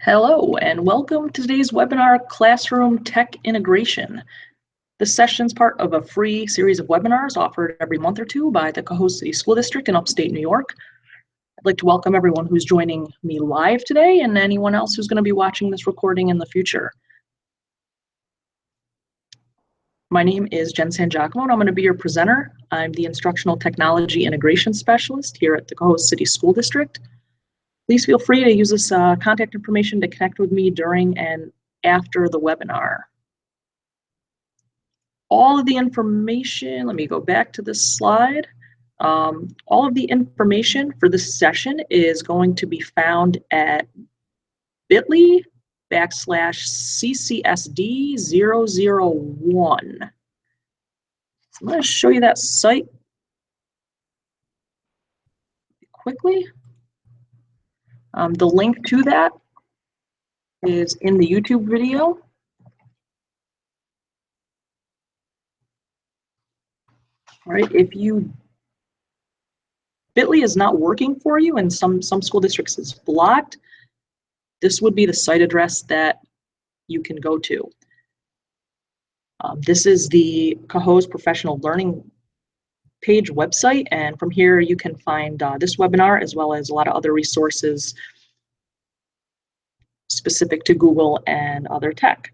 Hello, and welcome to today's webinar, Classroom Tech Integration. This session is part of a free series of webinars offered every month or two by the Cohoes City School District in upstate New York. I'd like to welcome everyone who's joining me live today and anyone else who's going to be watching this recording in the future. My name is Jen Sangiacomo, and I'm going to be your presenter. I'm the Instructional Technology Integration Specialist here at the Cohoes City School District. Please feel free to use this contact information to connect with me during and after the webinar. All of the information, let me go back to this slide. All of the information for this session is going to be found at bit.ly/CCSD001. So I'm going to show you that site quickly. The link to that is in the YouTube video. All right, if Bitly is not working for you and some school districts is blocked, this would be the site address that you can go to. This is the Cohoes Professional Learning page website, and from here you can find this webinar as well as a lot of other resources specific to Google and other tech.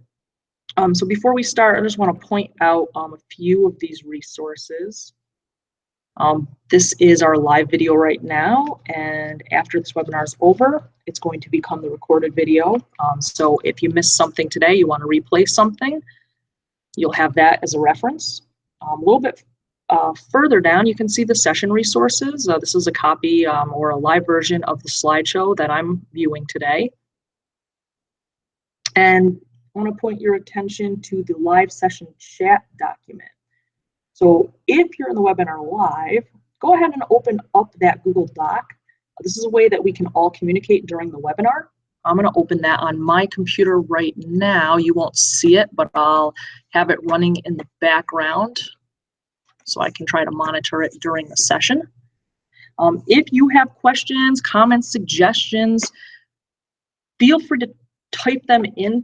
So before we start, I just want to point out a few of these resources. This is our live video right now, and after this webinar is over, it's going to become the recorded video. So if you missed something today, you want to replay something, you'll have that as a reference. A little bit further down, you can see the session resources. This is a copy or a live version of the slideshow that I'm viewing today. And I want to point your attention to the live session chat document. So if you're in the webinar live, go ahead and open up that Google Doc. This is a way that we can all communicate during the webinar. I'm going to open that on my computer right now. You won't see it, but I'll have it running in the background so I can try to monitor it during the session. If you have questions, comments, suggestions, feel free to type them in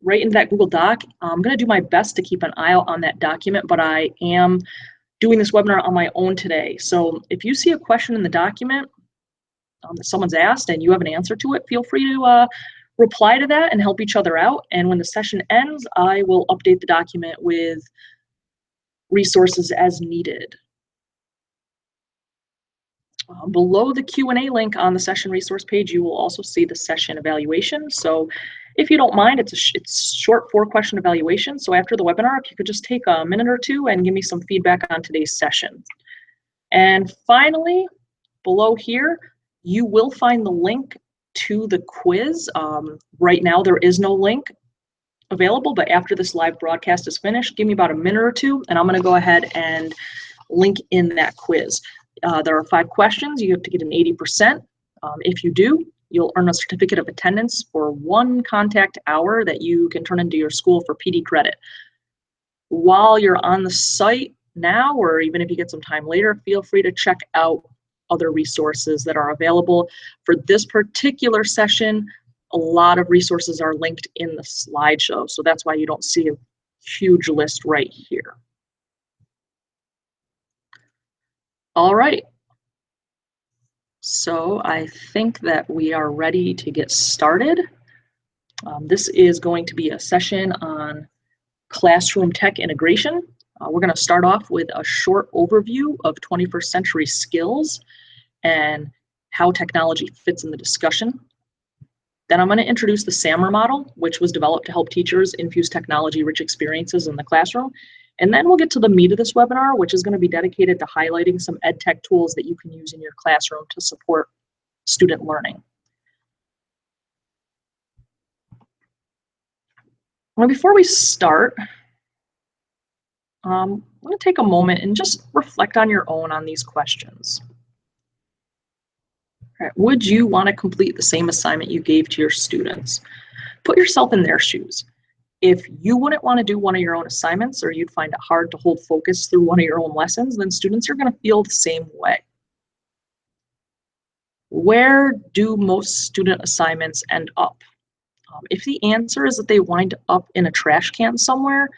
right into that Google Doc. I'm going to do my best to keep an eye out on that document, but I am doing this webinar on my own today. So if you see a question in the document that someone's asked and you have an answer to it, feel free to reply to that and help each other out. And when the session ends, I will update the document with resources as needed. Below the Q&A link on the session resource page, you will also see the session evaluation. So if you don't mind, it's a short 4-question evaluation. So after the webinar, if you could just take a minute or two and give me some feedback on today's session. And finally, below here, you will find the link to the quiz. Right now, there is no link available, but after this live broadcast is finished, give me about a minute or two, and I'm going to go ahead and link in that quiz. There are 5 questions. You have to get an 80%. If you do, you'll earn a certificate of attendance for 1 contact hour that you can turn into your school for PD credit. While you're on the site now, or even if you get some time later, feel free to check out other resources that are available. For this particular session, a lot of resources are linked in the slideshow, so that's why you don't see a huge list right here. All right. So I think that we are ready to get started. This is going to be a session on classroom tech integration. We're going to start off with a short overview of 21st century skills and how technology fits in the discussion. Then I'm going to introduce the SAMR model, which was developed to help teachers infuse technology-rich experiences in the classroom. And then we'll get to the meat of this webinar, which is going to be dedicated to highlighting some ed tech tools that you can use in your classroom to support student learning. Well, before we start, I'm going to take a moment and just reflect on your own on these questions. All right, would you want to complete the same assignment you gave to your students? Put yourself in their shoes. If you wouldn't want to do one of your own assignments, or you'd find it hard to hold focus through one of your own lessons, then students are going to feel the same way. Where do most student assignments end up? If the answer is that they wind up in a trash can somewhere,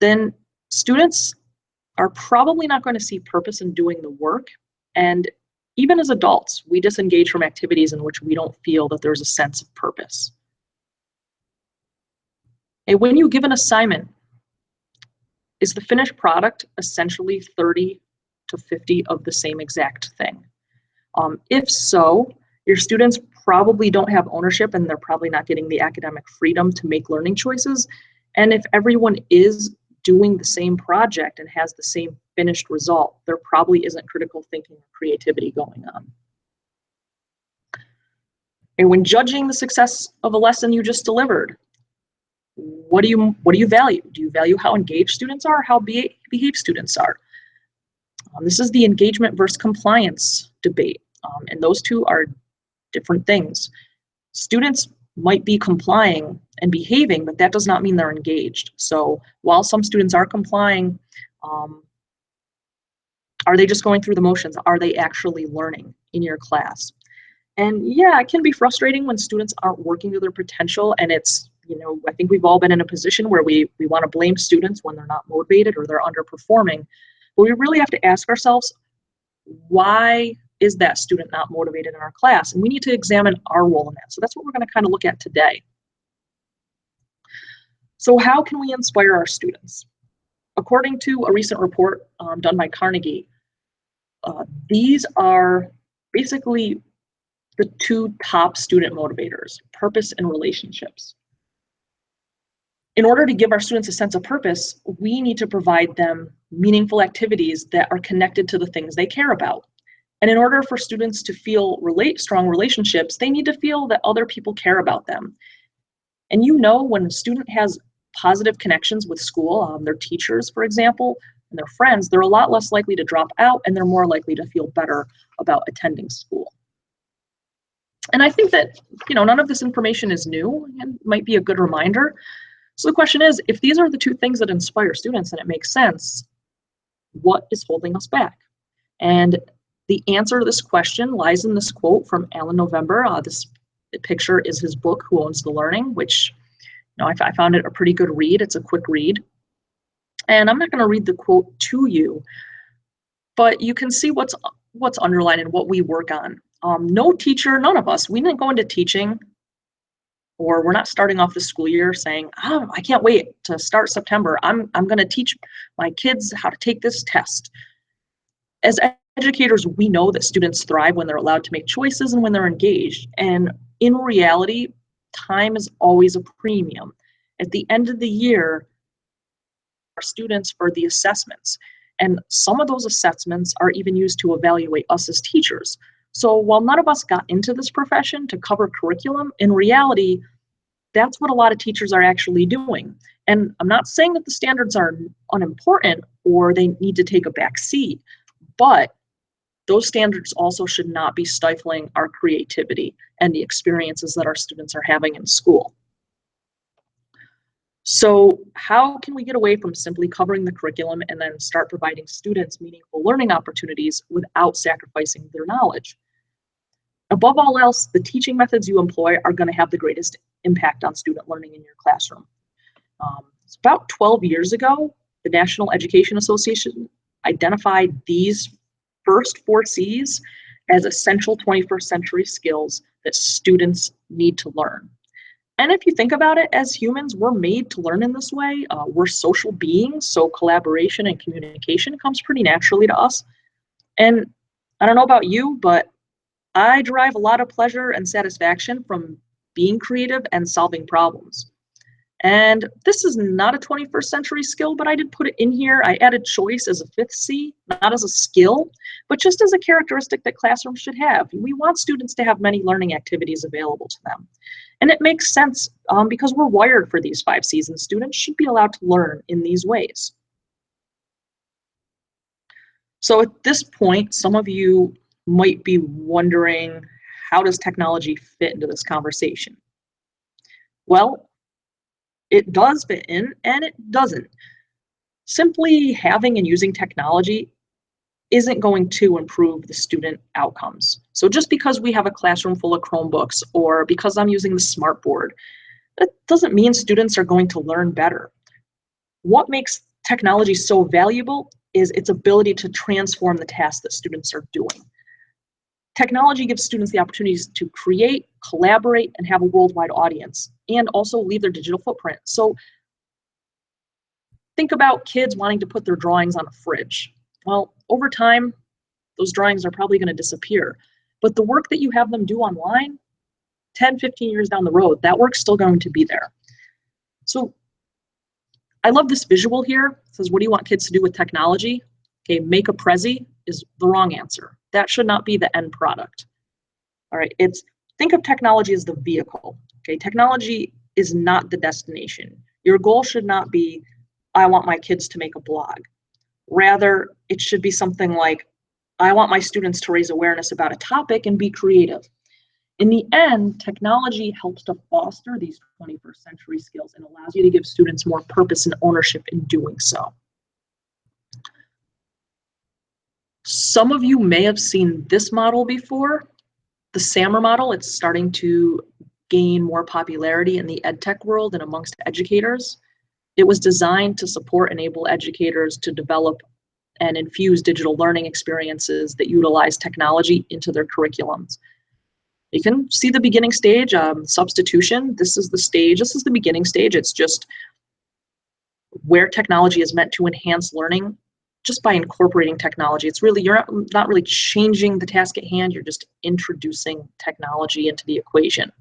then students are probably not going to see purpose in doing the work. And even as adults, we disengage from activities in which we don't feel that there's a sense of purpose. And when you give an assignment, is the finished product essentially 30 to 50 of the same exact thing? If so, your students probably don't have ownership and they're probably not getting the academic freedom to make learning choices. And if everyone is doing the same project and has the same finished result, there probably isn't critical thinking or creativity going on. And when judging the success of a lesson you just delivered, what do you value? Do you value how engaged students are, how behaved students are? This is the engagement versus compliance debate, and those two are different things. Students might be complying and behaving, but that does not mean they're engaged. So while some students are complying, are they just going through the motions? Are they actually learning in your class? And yeah, it can be frustrating when students aren't working to their potential, and it's, I think we've all been in a position where we want to blame students when they're not motivated or they're underperforming. But we really have to ask ourselves, why is that student not motivated in our class? And we need to examine our role in that. So that's what we're going to kind of look at today. So how can we inspire our students? According to a recent report done by Carnegie, these are basically the two top student motivators: purpose and relationships. In order to give our students a sense of purpose, we need to provide them meaningful activities that are connected to the things they care about. And in order for students to feel strong relationships, they need to feel that other people care about them. And when a student has positive connections with school, their teachers, for example, and their friends, they're a lot less likely to drop out and they're more likely to feel better about attending school. And I think that, none of this information is new and might be a good reminder. So the question is, if these are the two things that inspire students and it makes sense, what is holding us back? And the answer to this question lies in this quote from Alan November. This picture is his book, Who Owns the Learning, which I found it a pretty good read. It's a quick read. And I'm not going to read the quote to you, but you can see what's underlined and what we work on. No teacher, none of us, we didn't go into teaching, or we're not starting off the school year saying, I can't wait to start September. I'm going to teach my kids how to take this test. As educators, we know that students thrive when they're allowed to make choices and when they're engaged. And in reality, time is always a premium. At the end of the year, our students for the assessments. And some of those assessments are even used to evaluate us as teachers. So while none of us got into this profession to cover curriculum, in reality, that's what a lot of teachers are actually doing. And I'm not saying that the standards are unimportant or they need to take a back seat, but those standards also should not be stifling our creativity and the experiences that our students are having in school. So how can we get away from simply covering the curriculum and then start providing students meaningful learning opportunities without sacrificing their knowledge? Above all else, the teaching methods you employ are going to have the greatest impact on student learning in your classroom. It's about 12 years ago, the National Education Association identified these first 4 C's as essential 21st century skills that students need to learn. And if you think about it, as humans, we're made to learn in this way. We're social beings, so collaboration and communication comes pretty naturally to us. And I don't know about you, but I derive a lot of pleasure and satisfaction from being creative and solving problems. And this is not a 21st century skill, but I did put it in here. I added choice as a 5th C, not as a skill, but just as a characteristic that classrooms should have. We want students to have many learning activities available to them. And it makes sense because we're wired for these 5 C's, and students should be allowed to learn in these ways. So at this point, some of you might be wondering, how does technology fit into this conversation? Well, it does fit in and it doesn't. Simply having and using technology isn't going to improve the student outcomes. So just because we have a classroom full of Chromebooks or because I'm using the smartboard, that doesn't mean students are going to learn better. What makes technology so valuable is its ability to transform the tasks that students are doing. Technology gives students the opportunities to create, collaborate, and have a worldwide audience, and also leave their digital footprint. So think about kids wanting to put their drawings on a fridge. Well, over time, those drawings are probably going to disappear. But the work that you have them do online, 10, 15 years down the road, that work's still going to be there. So I love this visual here. It says, what do you want kids to do with technology? Okay, make a Prezi is the wrong answer. That should not be the end product. All right, think of technology as the vehicle. Okay, technology is not the destination. Your goal should not be, I want my kids to make a blog. Rather, it should be something like, I want my students to raise awareness about a topic and be creative. In the end, technology helps to foster these 21st century skills and allows you to give students more purpose and ownership in doing so. Some of you may have seen this model before, the SAMR model. It's starting to gain more popularity in the EdTech world and amongst educators. It was designed to enable educators to develop and infuse digital learning experiences that utilize technology into their curriculums. You can see the beginning stage, substitution. This is the beginning stage. It's just where technology is meant to enhance learning just by incorporating technology. It's really, you're not really changing the task at hand, you're just introducing technology into the equation.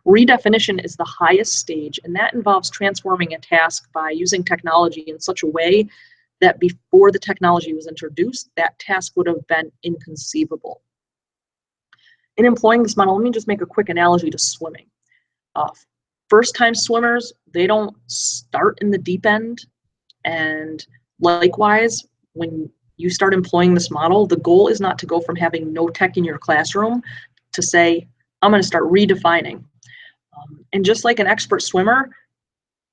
Redefinition is the highest stage, and that involves transforming a task by using technology in such a way that before the technology was introduced, that task would have been inconceivable. In employing this model, let me just make a quick analogy to swimming. First-time swimmers, they don't start in the deep end, and likewise, when you start employing this model, the goal is not to go from having no tech in your classroom to say, I'm going to start redefining. And just like an expert swimmer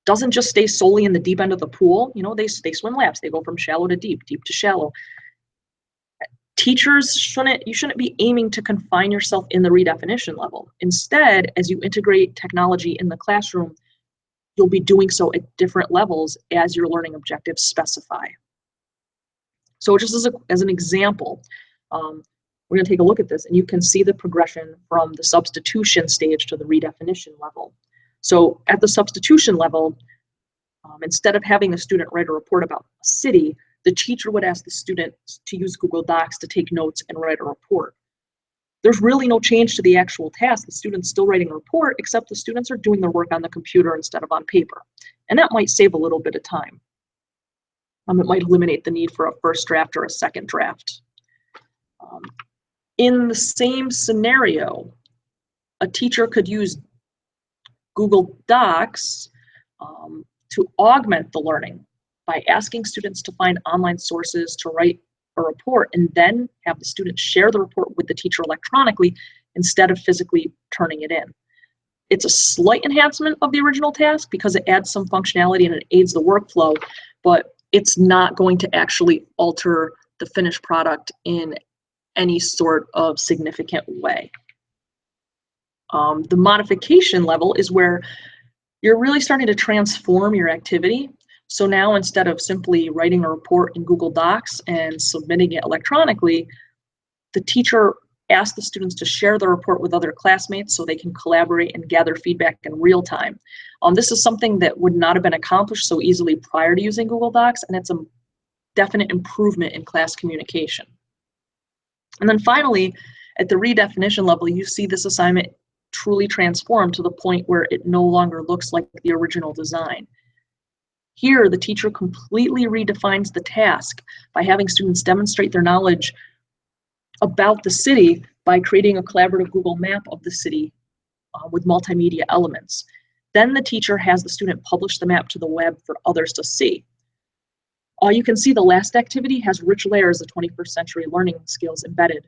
doesn't just stay solely in the deep end of the pool, they swim laps. They go from shallow to deep, deep to shallow. Teachers you shouldn't be aiming to confine yourself in the redefinition level. Instead, as you integrate technology in the classroom, you'll be doing so at different levels as your learning objectives specify. So just as an example, we're going to take a look at this, and you can see the progression from the substitution stage to the redefinition level. So at the substitution level, instead of having the student write a report about a city, the teacher would ask the student to use Google Docs to take notes and write a report. There's really no change to the actual task. The student's still writing a report, except the students are doing their work on the computer instead of on paper. And that might save a little bit of time. It might eliminate the need for a first draft or a second draft. In the same scenario, a teacher could use Google Docs to augment the learning by asking students to find online sources to write a report and then have the student share the report with the teacher electronically instead of physically turning it in. It's a slight enhancement of the original task because it adds some functionality and it aids the workflow, but it's not going to actually alter the finished product in any sort of significant way. The modification level is where you're really starting to transform your activity. So now instead of simply writing a report in Google Docs and submitting it electronically, the teacher asks the students to share the report with other classmates so they can collaborate and gather feedback in real time. This is something that would not have been accomplished so easily prior to using Google Docs, and it's a definite improvement in class communication. And then finally, at the redefinition level, you see this assignment truly transformed to the point where it no longer looks like the original design. Here, the teacher completely redefines the task by having students demonstrate their knowledge about the city by creating a collaborative Google map of the city with multimedia elements. Then the teacher has the student publish the map to the web for others to see. You can see the last activity has rich layers of 21st century learning skills embedded.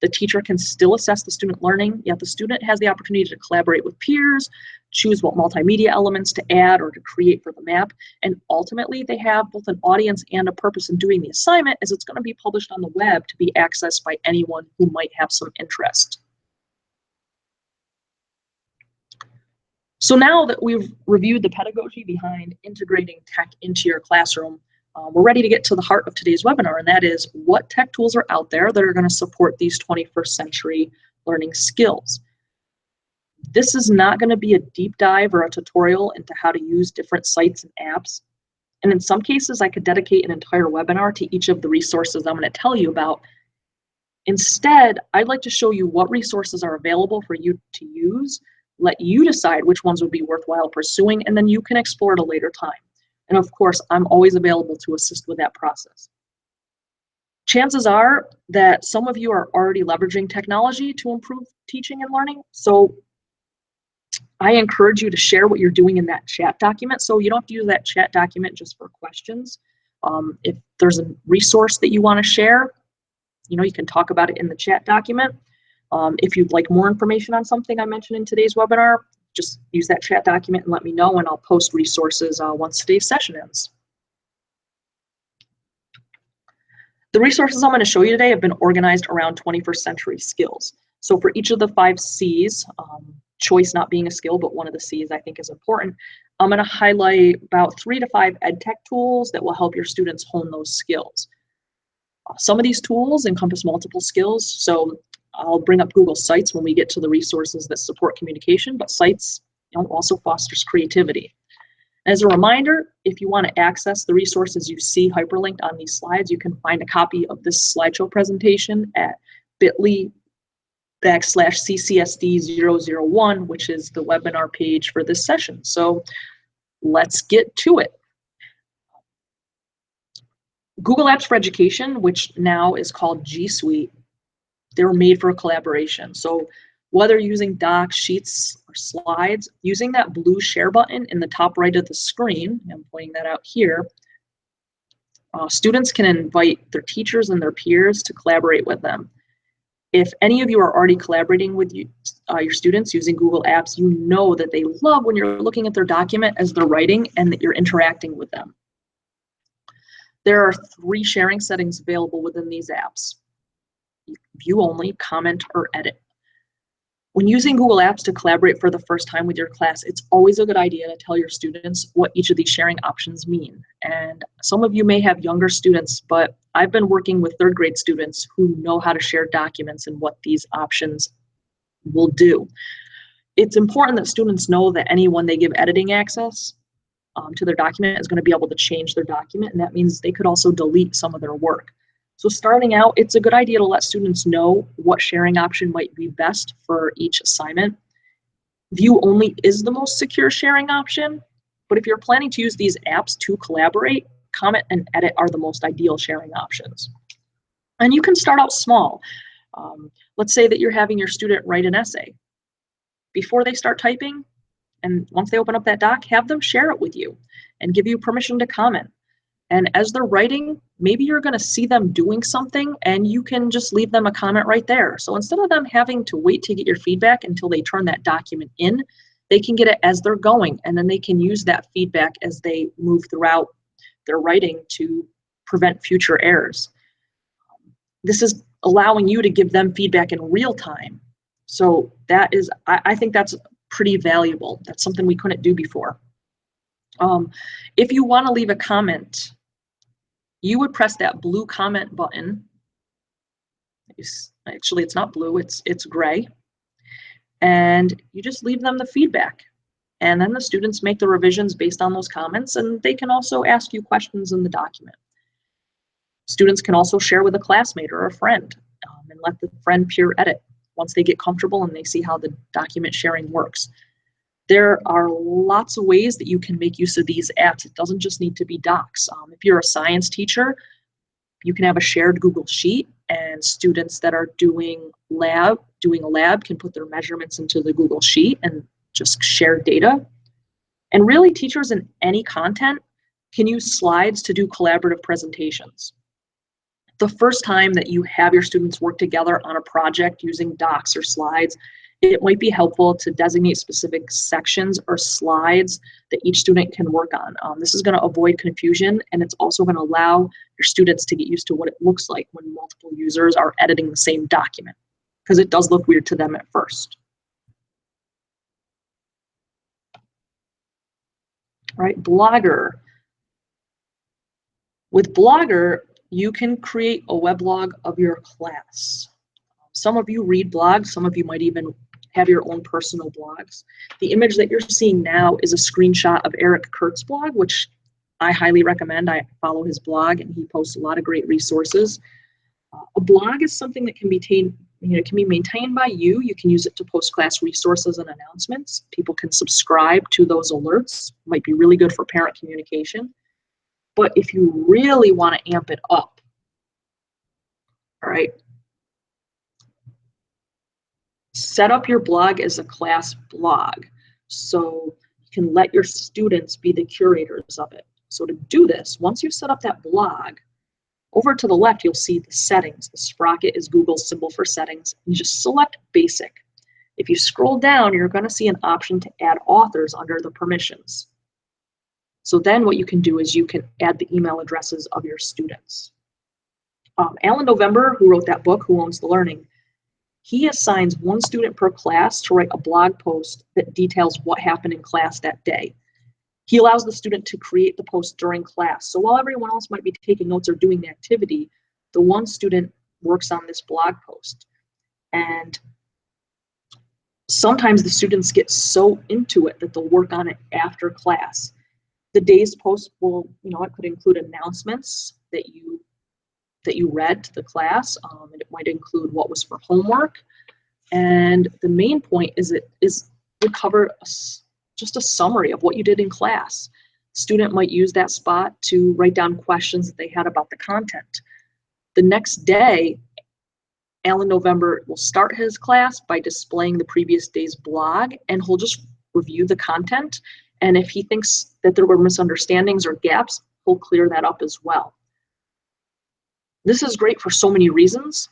The teacher can still assess the student learning, yet the student has the opportunity to collaborate with peers, choose what multimedia elements to add or to create for the map, and ultimately they have both an audience and a purpose in doing the assignment, as it's going to be published on the web to be accessed by anyone who might have some interest. So now that we've reviewed the pedagogy behind integrating tech into your classroom, we're ready to get to the heart of today's webinar, and that is what tech tools are out there that are going to support these 21st century learning skills. This is not going to be a deep dive or a tutorial into how to use different sites and apps. And in some cases, I could dedicate an entire webinar to each of the resources I'm going to tell you about. Instead, I'd like to show you what resources are available for you to use, let you decide which ones would be worthwhile pursuing, and then you can explore at a later time. And of course, I'm always available to assist with that process. Chances are that some of you are already leveraging technology to improve teaching and learning. So I encourage you to share what you're doing in that chat document. So you don't have to use that chat document just for questions. If there's a resource that you want to share, you can talk about it in the chat document. If you'd like more information on something I mentioned in today's webinar, just use that chat document and let me know, and I'll post resources once today's session ends. The resources I'm going to show you today have been organized around 21st century skills. So for each of the 5 C's, choice not being a skill, but one of the C's I think is important, I'm going to highlight about 3 to 5 ed tech tools that will help your students hone those skills. Some of these tools encompass multiple skills, so I'll bring up Google Sites when we get to the resources that support communication, but Sites also fosters creativity. As a reminder, if you want to access the resources you see hyperlinked on these slides, you can find a copy of this slideshow presentation at bit.ly/ccsd001, which is the webinar page for this session. So let's get to it. Google Apps for Education, which now is called G Suite, they were made for collaboration. So whether using docs, sheets, or slides, using that blue share button in the top right of the screen, I'm pointing that out here, students can invite their teachers and their peers to collaborate with them. If any of you are already collaborating with your students using Google Apps, you know that they love when you're looking at their document as they're writing and that you're interacting with them. There are 3 sharing settings available within these apps: view only, comment, or edit. When using Google Apps to collaborate for the first time with your class, it's always a good idea to tell your students what each of these sharing options mean. And some of you may have younger students, but I've been working with 3rd grade students who know how to share documents and what these options will do. It's important that students know that anyone they give editing access to their document is going to be able to change their document, and that means they could also delete some of their work. So starting out, it's a good idea to let students know what sharing option might be best for each assignment. View only is the most secure sharing option, but if you're planning to use these apps to collaborate, comment and edit are the most ideal sharing options. And you can start out small. Let's say that you're having your student write an essay. Before they start typing, and once they open up that doc, have them share it with you and give you permission to comment. And as they're writing, maybe you're going to see them doing something and you can just leave them a comment right there. So instead of them having to wait to get your feedback until they turn that document in, they can get it as they're going, and then they can use that feedback as they move throughout their writing to prevent future errors. This is allowing you to give them feedback in real time. So that is, I think that's pretty valuable. That's something we couldn't do before. If you want to leave a comment, you would press that blue comment button. Actually, it's not blue, it's gray. And you just leave them the feedback. And then the students make the revisions based on those comments, and they can also ask you questions in the document. Students can also share with a classmate or a friend and let the friend peer edit once they get comfortable and they see how the document sharing works. There are lots of ways that you can make use of these apps. It doesn't just need to be docs. If you're a science teacher, you can have a shared Google Sheet, and students that are doing a lab can put their measurements into the Google Sheet and just share data. And really, teachers in any content can use slides to do collaborative presentations. the first time that you have your students work together on a project using docs or slides, it might be helpful to designate specific sections or slides that each student can work on. This is going to avoid confusion, and it's also going to allow your students to get used to what it looks like when multiple users are editing the same document, because it does look weird to them at first. All right, Blogger. With Blogger, you can create a weblog of your class. Some of you read blogs, some of you might even have your own personal blogs. The image that you're seeing now is a screenshot of Eric Kurtz's blog, which I highly recommend. I follow his blog and he posts a lot of great resources. A blog is something that can be maintained by you. You can use it to post class resources and announcements. People can subscribe to those alerts. Might be really good for parent communication. But if you really want to amp it up, all right, set up your blog as a class blog so you can let your students be the curators of it. So to do this, once you set up that blog, over to the left, you'll see the settings. The sprocket is Google's symbol for settings. You just select basic. If you scroll down, you're going to see an option to add authors under the permissions. So then what you can do is you can add the email addresses of your students. Alan November, who wrote that book, Who Owns the Learning, he assigns one student per class to write a blog post that details what happened in class that day. He allows the student to create the post during class. So while everyone else might be taking notes or doing the activity, the one student works on this blog post. And sometimes the students get so into it that they'll work on it after class. The day's post will, it could include announcements that you read to the class. And it might include what was for homework. And the main point is to cover just a summary of what you did in class. Student might use that spot to write down questions that they had about the content. The next day, Alan November will start his class by displaying the previous day's blog, and he'll just review the content. And if he thinks that there were misunderstandings or gaps, he'll clear that up as well. This is great for so many reasons.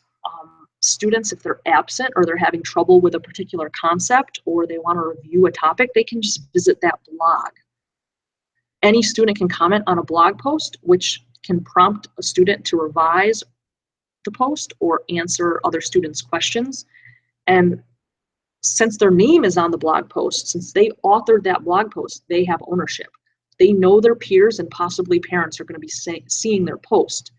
Students, if they're absent or they're having trouble with a particular concept or they want to review a topic, they can just visit that blog. Any student can comment on a blog post, which can prompt a student to revise the post or answer other students' questions. And since their name is on the blog post, since they authored that blog post, they have ownership. They know their peers and possibly parents are going to be seeing their post.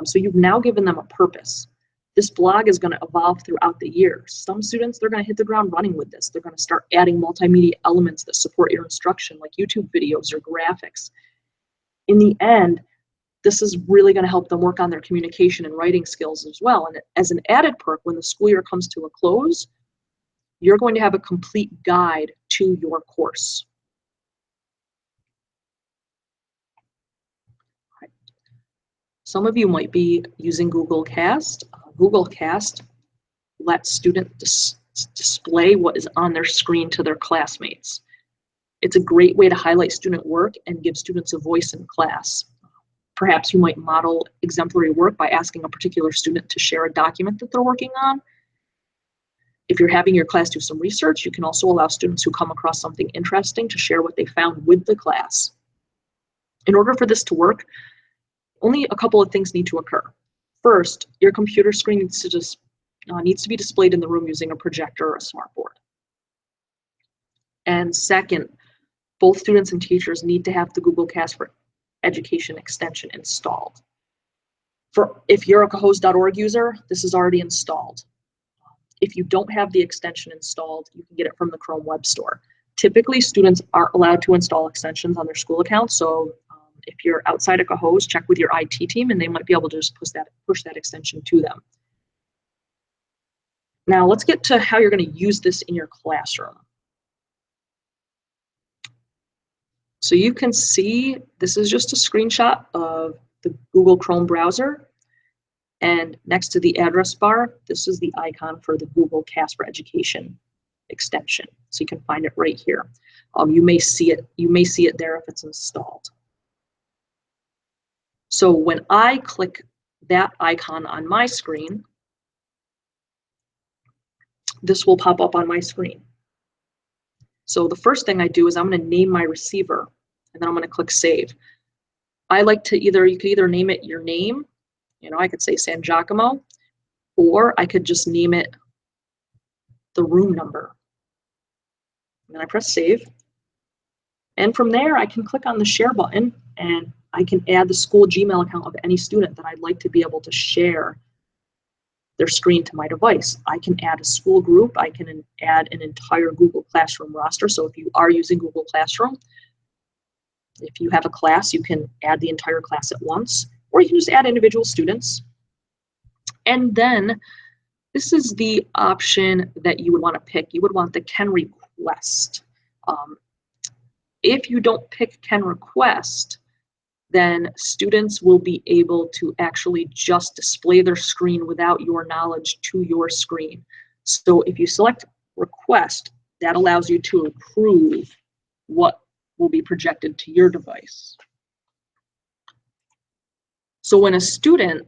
So you've now given them a purpose. This blog is going to evolve throughout the year. Some students, they're going to hit the ground running with this. They're going to start adding multimedia elements that support your instruction, like YouTube videos or graphics. In the end, this is really going to help them work on their communication and writing skills as well. And as an added perk, when the school year comes to a close, you're going to have a complete guide to your course. Some of you might be using Google Cast. Google Cast lets students display what is on their screen to their classmates. It's a great way to highlight student work and give students a voice in class. Perhaps you might model exemplary work by asking a particular student to share a document that they're working on. If you're having your class do some research, you can also allow students who come across something interesting to share what they found with the class. In order for this to work, only a couple of things need to occur. First, your computer screen needs to be displayed in the room using a projector or a smartboard. And second, both students and teachers need to have the Google Cast for Education extension installed. If you're a Kahoot.org user, this is already installed. If you don't have the extension installed, you can get it from the Chrome Web Store. Typically, students aren't allowed to install extensions on their school account, so if you're outside of Kahoot, check with your IT team and they might be able to just push that extension to them. Now let's get to how you're going to use this in your classroom. So you can see this is just a screenshot of the Google Chrome browser. And next to the address bar, this is the icon for the Google Cast for Education extension. So you can find it right here. You may see it there if it's installed. So when I click that icon on my screen, this will pop up on my screen. So the first thing I do is I'm going to name my receiver, and then I'm going to click save. I like to you could either name it your name, I could say San Giacomo, or I could just name it the room number. And then I press save. And from there, I can click on the share button and I can add the school Gmail account of any student that I'd like to be able to share their screen to my device. I can add a school group. I can add an entire Google Classroom roster. So if you are using Google Classroom, if you have a class, you can add the entire class at once, or you can just add individual students. And then this is the option that you would want to pick. You would want the can request. If you don't pick can request, then students will be able to actually just display their screen without your knowledge to your screen. So if you select request, that allows you to approve what will be projected to your device. So when a student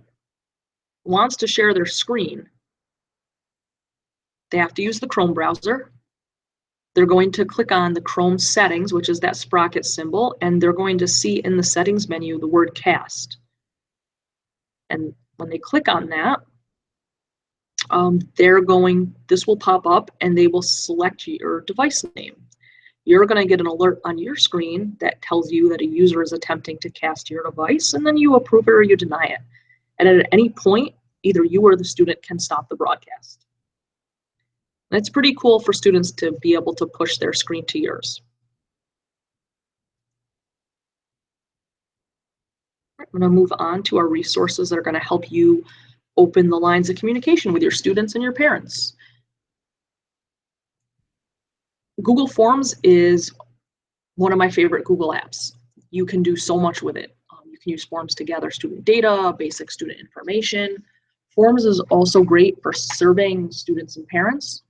wants to share their screen, they have to use the Chrome browser. They're going to click on the Chrome settings, which is that sprocket symbol, and they're going to see in the settings menu the word cast. And when they click on that, this will pop up and they will select your device name. You're going to get an alert on your screen that tells you that a user is attempting to cast your device, and then you approve it or you deny it. And at any point, either you or the student can stop the broadcast. And it's pretty cool for students to be able to push their screen to yours. I'm going to move on to our resources that are going to help you open the lines of communication with your students and your parents. Google Forms is one of my favorite Google apps. You can do so much with it. You can use Forms to gather student data, basic student information. Forms is also great for surveying students and parents.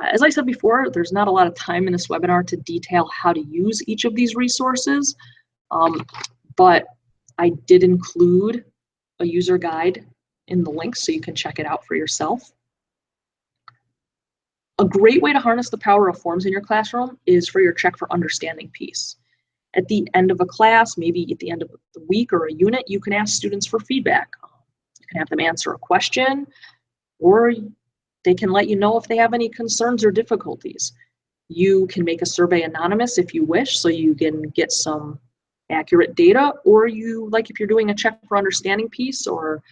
As I said before, there's not a lot of time in this webinar to detail how to use each of these resources, but I did include a user guide in the link so you can check it out for yourself. A great way to harness the power of forms in your classroom is for your check for understanding piece. At the end of a class, maybe at the end of the week or a unit, you can ask students for feedback. You can have them answer a question, or they can let you know if they have any concerns or difficulties. You can make a survey anonymous if you wish, so you can get some accurate data, or if you're doing a check for understanding piece or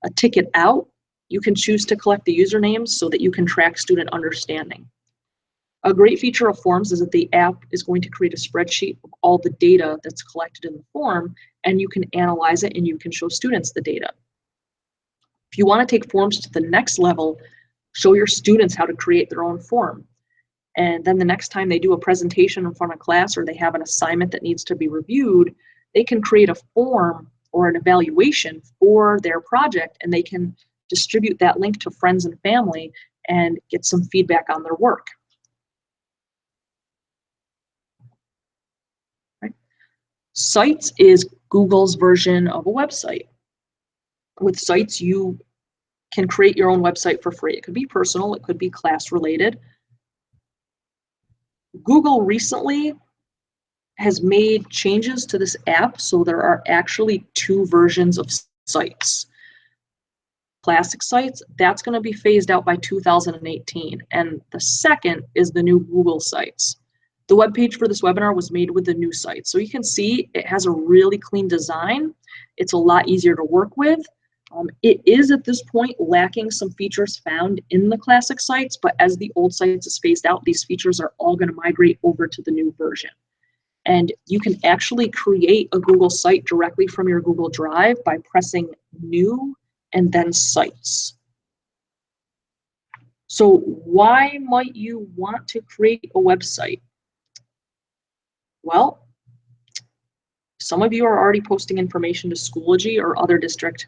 a ticket out, you can choose to collect the usernames so that you can track student understanding. A great feature of Forms is that the app is going to create a spreadsheet of all the data that's collected in the form, and you can analyze it and you can show students the data. If you want to take Forms to the next level, show your students how to create their own form. And then the next time they do a presentation in front of class or they have an assignment that needs to be reviewed, they can create a form or an evaluation for their project, and they can distribute that link to friends and family and get some feedback on their work. Right? Sites is Google's version of a website. With Sites, you can create your own website for free. It could be personal, it could be class related. Google recently has made changes to this app, so there are actually two versions of Sites. Classic Sites, that's going to be phased out by 2018, and the second is the new Google Sites. The webpage for this webinar was made with the new site, so you can see it has a really clean design. It's a lot easier to work with. It is at this point lacking some features found in the classic sites, but as the old sites is phased out, these features are all going to migrate over to the new version. And you can actually create a Google site directly from your Google Drive by pressing New and then Sites. So why might you want to create a website? Well, some of you are already posting information to Schoology or other district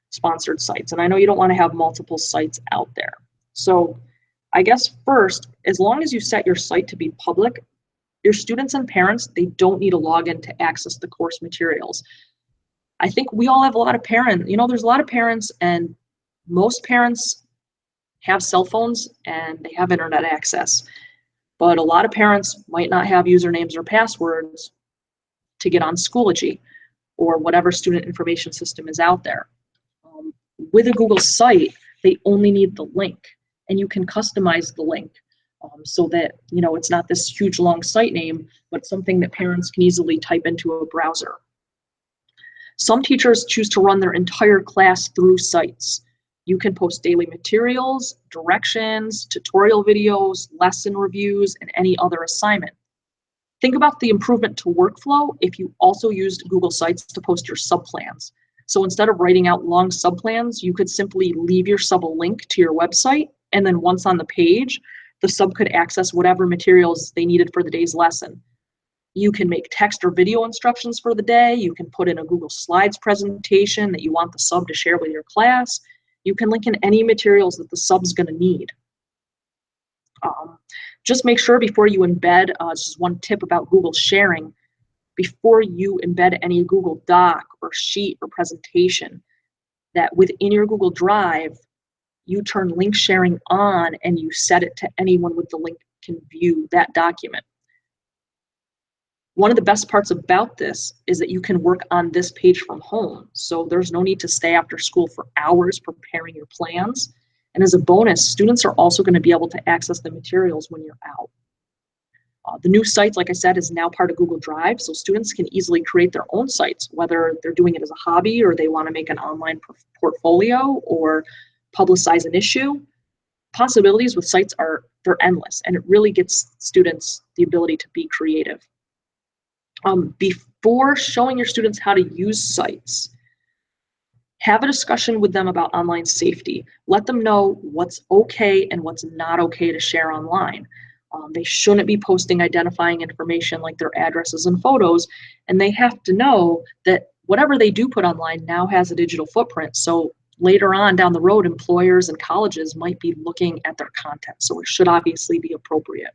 sponsored sites, and I know you don't want to have multiple sites out there. So I guess first, as long as you set your site to be public, your students and parents, they don't need a login to access the course materials. I think we all have a lot of parents, there's a lot of parents, and most parents have cell phones and they have internet access. But a lot of parents might not have usernames or passwords to get on Schoology or whatever student information system is out there. With a Google site, they only need the link, and you can customize the link so that it's not this huge long site name, but something that parents can easily type into a browser. Some teachers choose to run their entire class through sites. You can post daily materials, directions, tutorial videos, lesson reviews, and any other assignment. Think about the improvement to workflow if you also used Google Sites to post your subplans. So instead of writing out long subplans, you could simply leave your sub a link to your website, and then once on the page, the sub could access whatever materials they needed for the day's lesson. You can make text or video instructions for the day. You can put in a Google Slides presentation that you want the sub to share with your class. You can link in any materials that the sub's going to need. Just make sure before you embed, this is one tip about Google sharing, before you embed any Google Doc or sheet or presentation, that within your Google Drive, you turn link sharing on and you set it to anyone with the link can view that document. One of the best parts about this is that you can work on this page from home. So there's no need to stay after school for hours preparing your plans. And as a bonus, students are also going to be able to access the materials when you're out. The new sites, like I said, is now part of Google Drive, so students can easily create their own sites, whether they're doing it as a hobby or they want to make an online portfolio or publicize an issue. Possibilities with sites they're endless, and it really gives students the ability to be creative. Before showing your students how to use sites, have a discussion with them about online safety. Let them know what's okay and what's not okay to share online. They shouldn't be posting identifying information like their addresses and photos, and they have to know that whatever they do put online now has a digital footprint. So later on down the road, employers and colleges might be looking at their content, so it should obviously be appropriate.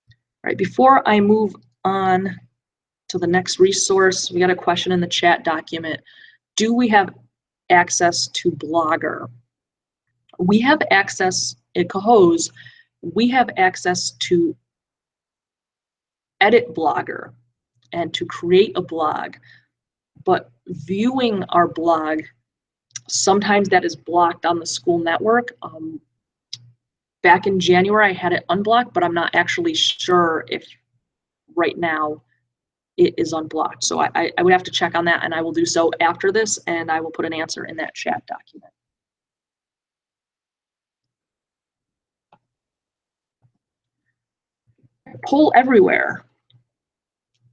All right, before I move on to the next resource, we got a question in the chat document. Do we have access to Blogger? We have access at Kaho's. We have access to edit Blogger and to create a blog, but viewing our blog, sometimes that is blocked on the school network. Back in January, I had it unblocked, but I'm not actually sure if right now it is unblocked. So I would have to check on that, and I will do so after this, and I will put an answer in that chat document. Poll Everywhere.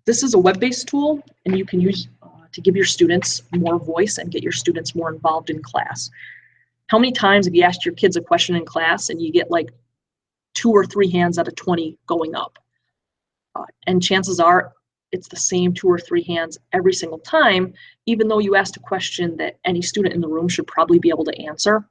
This is a web-based tool, and you can use to give your students more voice and get your students more involved in class. How many times have you asked your kids a question in class and you get like 2 or 3 hands out of 20 going up? And chances are it's the same 2 or 3 hands every single time, even though you asked a question that any student in the room should probably be able to answer.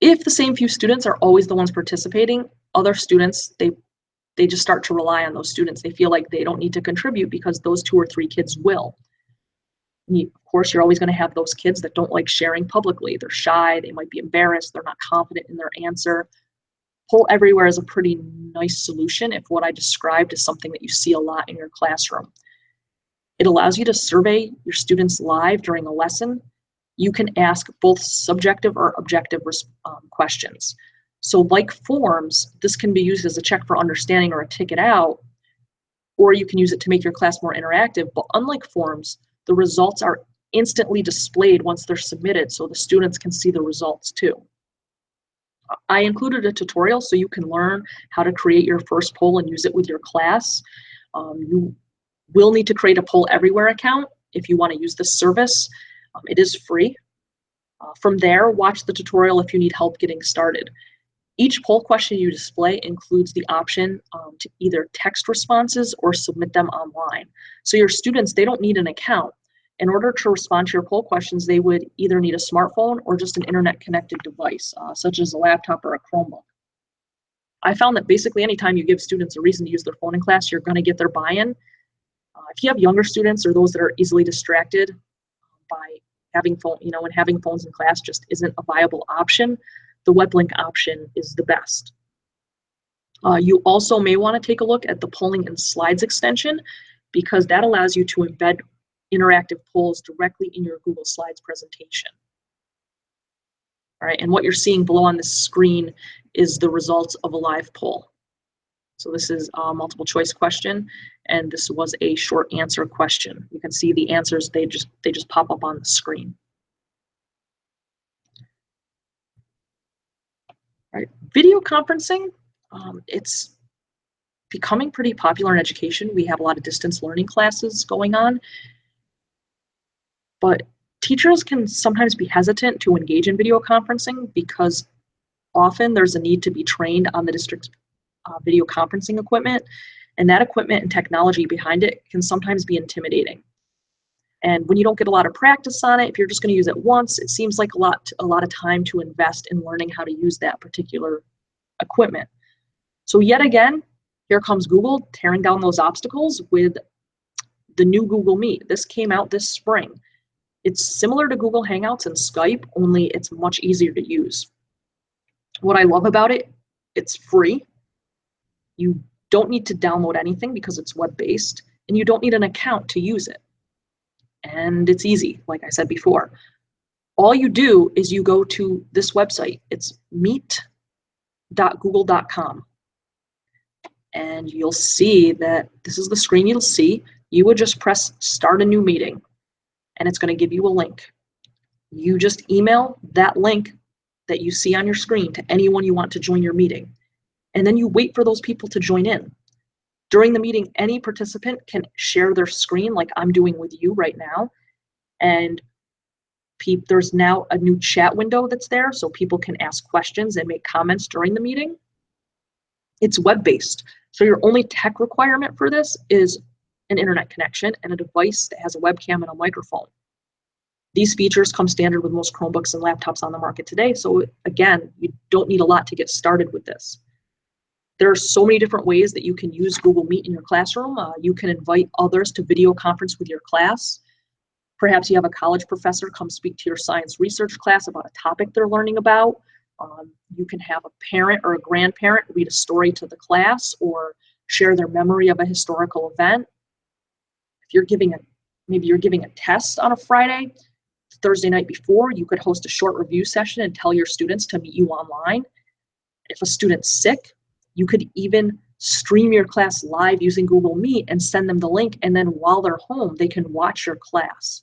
If the same few students are always the ones participating, other students, they just start to rely on those students. They feel like they don't need to contribute because those 2 or 3 kids will. Of course, you're always going to have those kids that don't like sharing publicly. They're shy, they might be embarrassed, they're not confident in their answer. Poll Everywhere is a pretty nice solution if what I described is something that you see a lot in your classroom. It allows you to survey your students live during a lesson. You can ask both subjective or objective questions. So like forms, this can be used as a check for understanding or a ticket out, or you can use it to make your class more interactive. But unlike forms, the results are instantly displayed once they're submitted, so the students can see the results too. I included a tutorial so you can learn how to create your first poll and use it with your class. You will need to create a Poll Everywhere account if you want to use this service. It is free. From there, watch the tutorial if you need help getting started. Each poll question you display includes the option to either text responses or submit them online. So your students, they don't need an account. In order to respond to your poll questions, they would either need a smartphone or just an internet-connected device, such as a laptop or a Chromebook. I found that basically anytime you give students a reason to use their phone in class, you're going to get their buy-in. If you have younger students or those that are easily distracted by having when having phones in class just isn't a viable option, the web link option is the best. You also may want to take a look at the polling and slides extension, because that allows you to embed interactive polls directly in your Google Slides presentation. All right, and what you're seeing below on the screen is the results of a live poll. So this is a multiple choice question, and this was a short answer question. You can see the answers, they just pop up on the screen. All right, video conferencing, it's becoming pretty popular in education. We have a lot of distance learning classes going on, but teachers can sometimes be hesitant to engage in video conferencing because often there's a need to be trained on the district's video conferencing equipment, and that equipment and technology behind it can sometimes be intimidating. And when you don't get a lot of practice on it, if you're just going to use it once, it seems like a lot of time to invest in learning how to use that particular equipment. So yet again, here comes Google tearing down those obstacles with the new Google Meet. This came out this spring. It's similar to Google Hangouts and Skype, only it's much easier to use. What I love about it, it's free. You don't need to download anything because it's web-based, and you don't need an account to use it. And it's easy, like I said before. All you do is you go to this website. It's meet.google.com. And you'll see that this is the screen you'll see. You would just press start a new meeting, and it's going to give you a link. You just email that link that you see on your screen to anyone you want to join your meeting. And then you wait for those people to join in. During the meeting, any participant can share their screen like I'm doing with you right now. And there's now a new chat window that's there, so people can ask questions and make comments during the meeting. It's web-based, so your only tech requirement for this is an internet connection and a device that has a webcam and a microphone. These features come standard with most Chromebooks and laptops on the market today, so again, you don't need a lot to get started with this. There are so many different ways that you can use Google Meet in your classroom. You can invite others to video conference with your class. Perhaps you have a college professor come speak to your science research class about a topic they're learning about. You can have a parent or a grandparent read a story to the class or share their memory of a historical event. If you're maybe you're giving a test on a Friday, Thursday night before, you could host a short review session and tell your students to meet you online. If a student's sick, you could even stream your class live using Google Meet and send them the link, and then while they're home, they can watch your class.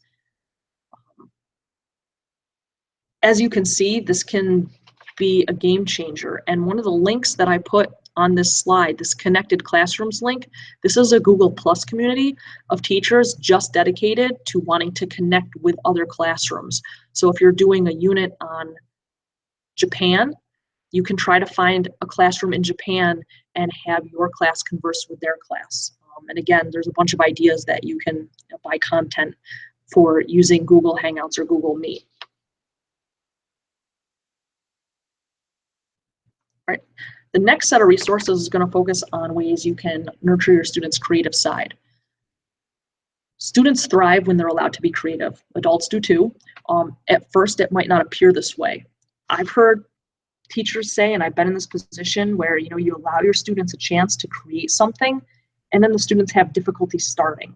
As you can see, this can be a game changer. And one of the links that I put on this slide, this Connected Classrooms link, this is a Google Plus community of teachers just dedicated to wanting to connect with other classrooms. So if you're doing a unit on Japan, you can try to find a classroom in Japan and have your class converse with their class. And again, there's a bunch of ideas that you can buy content for using Google Hangouts or Google Meet. Right. The next set of resources is going to focus on ways you can nurture your students' creative side. Students thrive when they're allowed to be creative. Adults do too. At first, it might not appear this way. I've heard teachers say, and I've been in this position where you allow your students a chance to create something, and then the students have difficulty starting.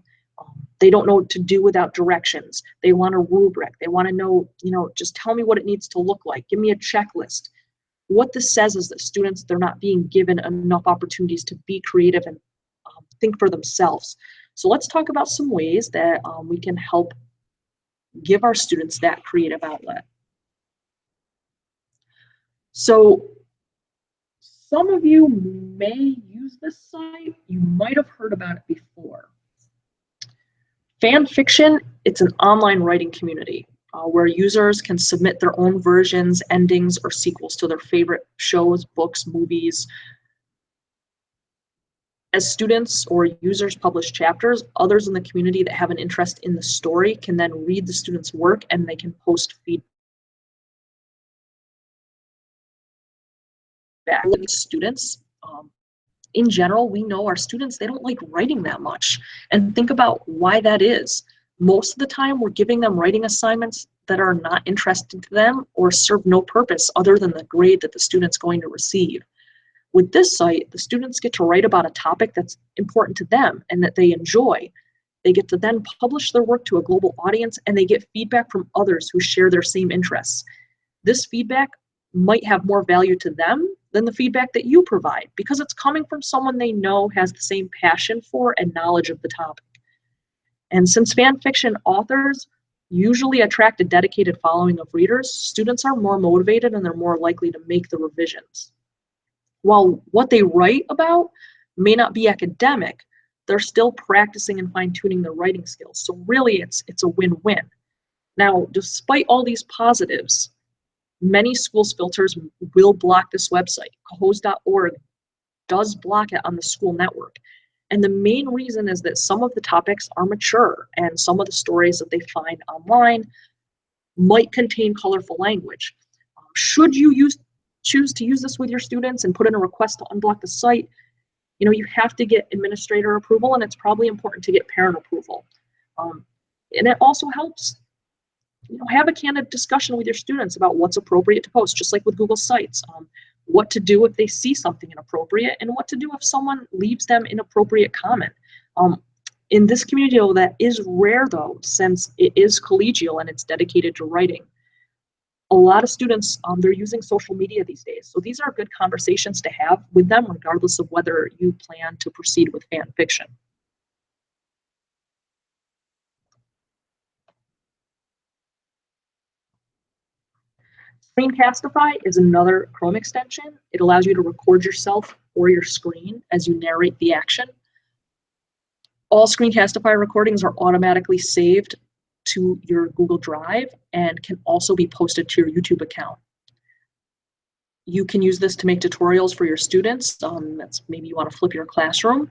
They don't know what to do without directions. They want a rubric. They want to know, just tell me what it needs to look like. Give me a checklist. What this says is that students, they're not being given enough opportunities to be creative and think for themselves. So let's talk about some ways that we can help give our students that creative outlet. So some of you may use this site. You might have heard about it before. Fan fiction, it's an online writing community where users can submit their own versions, endings, or sequels to their favorite shows, books, movies. As students or users publish chapters, others in the community that have an interest in the story can then read the student's work and they can post feedback. Students, In general, we know our students, they don't like writing that much. And think about why that is. Most of the time, we're giving them writing assignments that are not interesting to them or serve no purpose other than the grade that the student's going to receive. With this site, the students get to write about a topic that's important to them and that they enjoy. They get to then publish their work to a global audience, and they get feedback from others who share their same interests. This feedback might have more value to them than the feedback that you provide because it's coming from someone they know has the same passion for and knowledge of the topic. And since fan fiction authors usually attract a dedicated following of readers, students are more motivated and they're more likely to make the revisions. While what they write about may not be academic, they're still practicing and fine-tuning their writing skills. So really, it's a win-win. Now, despite all these positives, many schools' filters will block this website. Cohos.org does block it on the school network. And the main reason is that some of the topics are mature, and some of the stories that they find online might contain colorful language. Should you choose to use this with your students and put in a request to unblock the site, you have to get administrator approval, and it's probably important to get parent approval. And it also helps, have a candid discussion with your students about what's appropriate to post, just like with Google Sites. What to do if they see something inappropriate, and what to do if someone leaves them inappropriate comment. In this community, though, that is rare, though, since it is collegial and it's dedicated to writing. A lot of students, they're using social media these days. So these are good conversations to have with them, regardless of whether you plan to proceed with fan fiction. Screencastify is another Chrome extension. It allows you to record yourself or your screen as you narrate the action. All Screencastify recordings are automatically saved to your Google Drive and can also be posted to your YouTube account. You can use this to make tutorials for your students. That's maybe you want to flip your classroom.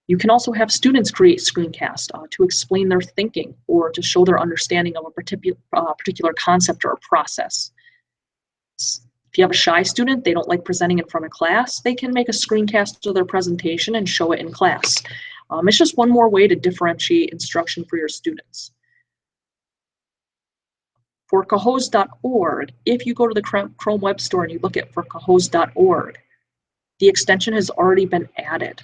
You can also have students create screencasts to explain their thinking or to show their understanding of a particular concept or a process. If you have a shy student, they don't like presenting in front of class, they can make a screencast of their presentation and show it in class. It's just one more way to differentiate instruction for your students. For Cohos.org, if you go to the Chrome Web Store and you look at for Cohos.org, the extension has already been added.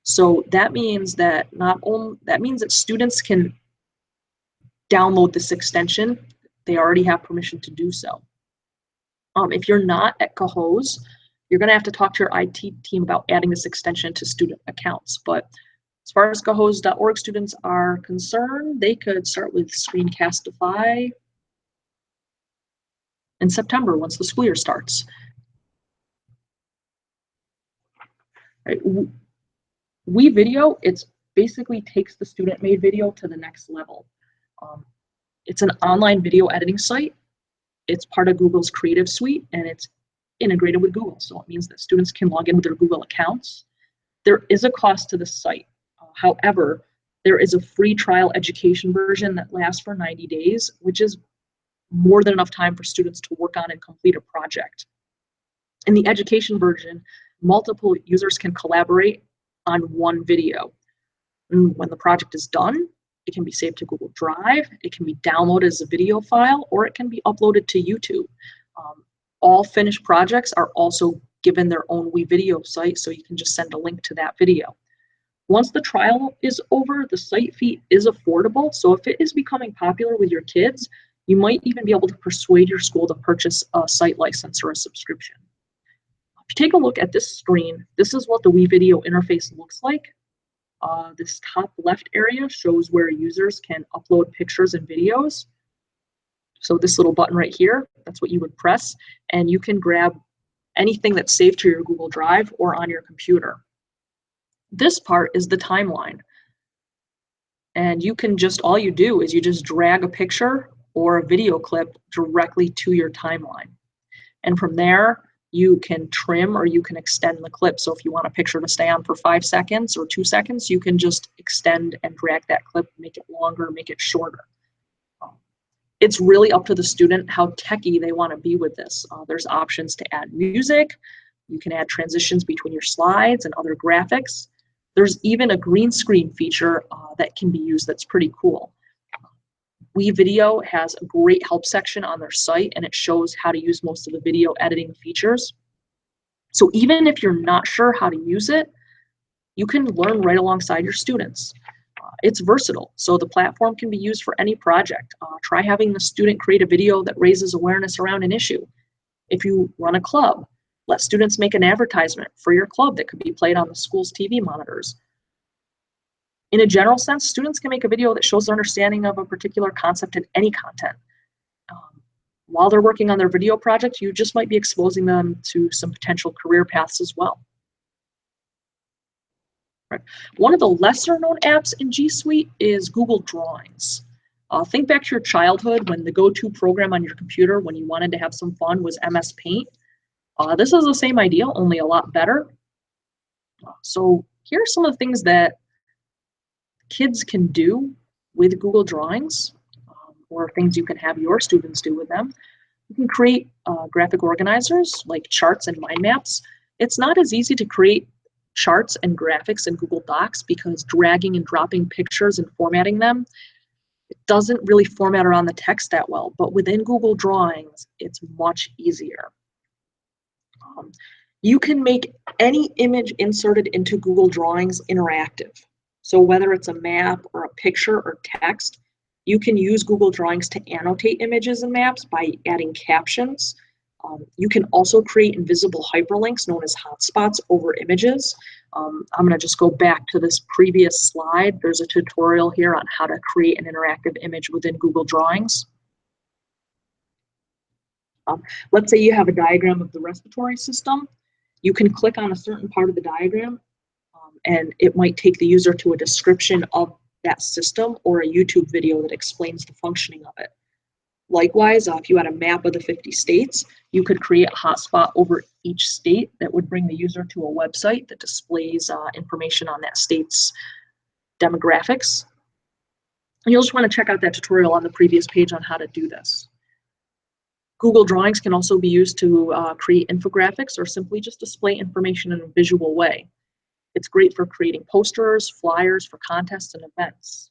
So that means that students can download this extension. They already have permission to do so. If you're not at Cohos, you're going to have to talk to your IT team about adding this extension to student accounts. But as far as Cohos.org students are concerned, they could start with Screencastify in September once the school year starts. Right. WeVideo, it's basically takes the student-made video to the next level. It's an online video editing site. It's part of Google's Creative Suite, and it's integrated with Google. So it means that students can log in with their Google accounts. There is a cost to the site. However, there is a free trial education version that lasts for 90 days, which is more than enough time for students to work on and complete a project. In the education version, multiple users can collaborate on one video. And when the project is done, it can be saved to Google Drive, it can be downloaded as a video file, or it can be uploaded to YouTube. All finished projects are also given their own WeVideo site, so you can just send a link to that video. Once the trial is over, the site fee is affordable, so if it is becoming popular with your kids, you might even be able to persuade your school to purchase a site license or a subscription. If you take a look at this screen, this is what the WeVideo interface looks like. This top left area shows where users can upload pictures and videos. So this little button right here, that's what you would press, and you can grab anything that's saved to your Google Drive or on your computer. This part is the timeline. And you can all you do is you just drag a picture or a video clip directly to your timeline. And from there, you can trim or you can extend the clip. So if you want a picture to stay on for 5 seconds or 2 seconds, you can just extend and drag that clip, make it longer, make it shorter. It's really up to the student how techie they want to be with this. There's options to add music, You can add transitions between your slides and other graphics. There's even a green screen feature that can be used that's pretty cool. WeVideo has a great help section on their site, and it shows how to use most of the video editing features. So even if you're not sure how to use it, you can learn right alongside your students. It's versatile, so the platform can be used for any project. Try having the student create a video that raises awareness around an issue. If you run a club, let students make an advertisement for your club that could be played on the school's TV monitors. In a general sense, students can make a video that shows their understanding of a particular concept in any content. While they're working on their video project, you just might be exposing them to some potential career paths as well. Right. One of the lesser known apps in G Suite is Google Drawings. Think back to your childhood when the go-to program on your computer when you wanted to have some fun was MS Paint. This is the same idea, only a lot better. So here are some of the things that kids can do with Google Drawings, or things you can have your students do with them. You can create graphic organizers like charts and mind maps. It's not as easy to create charts and graphics in Google Docs because dragging and dropping pictures and formatting them, it doesn't really format around the text that well, but within Google Drawings, it's much easier. You can make any image inserted into Google Drawings interactive. So whether it's a map or a picture or text, you can use Google Drawings to annotate images and maps by adding captions. You can also create invisible hyperlinks known as hotspots over images. I'm going to just go back to this previous slide. There's a tutorial here on how to create an interactive image within Google Drawings. Let's say you have a diagram of the respiratory system. You can click on a certain part of the diagram, and it might take the user to a description of that system or a YouTube video that explains the functioning of it. Likewise, if you had a map of the 50 states, you could create a hotspot over each state that would bring the user to a website that displays information on that state's demographics. And you'll just want to check out that tutorial on the previous page on how to do this. Google Drawings can also be used to create infographics or simply just display information in a visual way. It's great for creating posters, flyers for contests and events.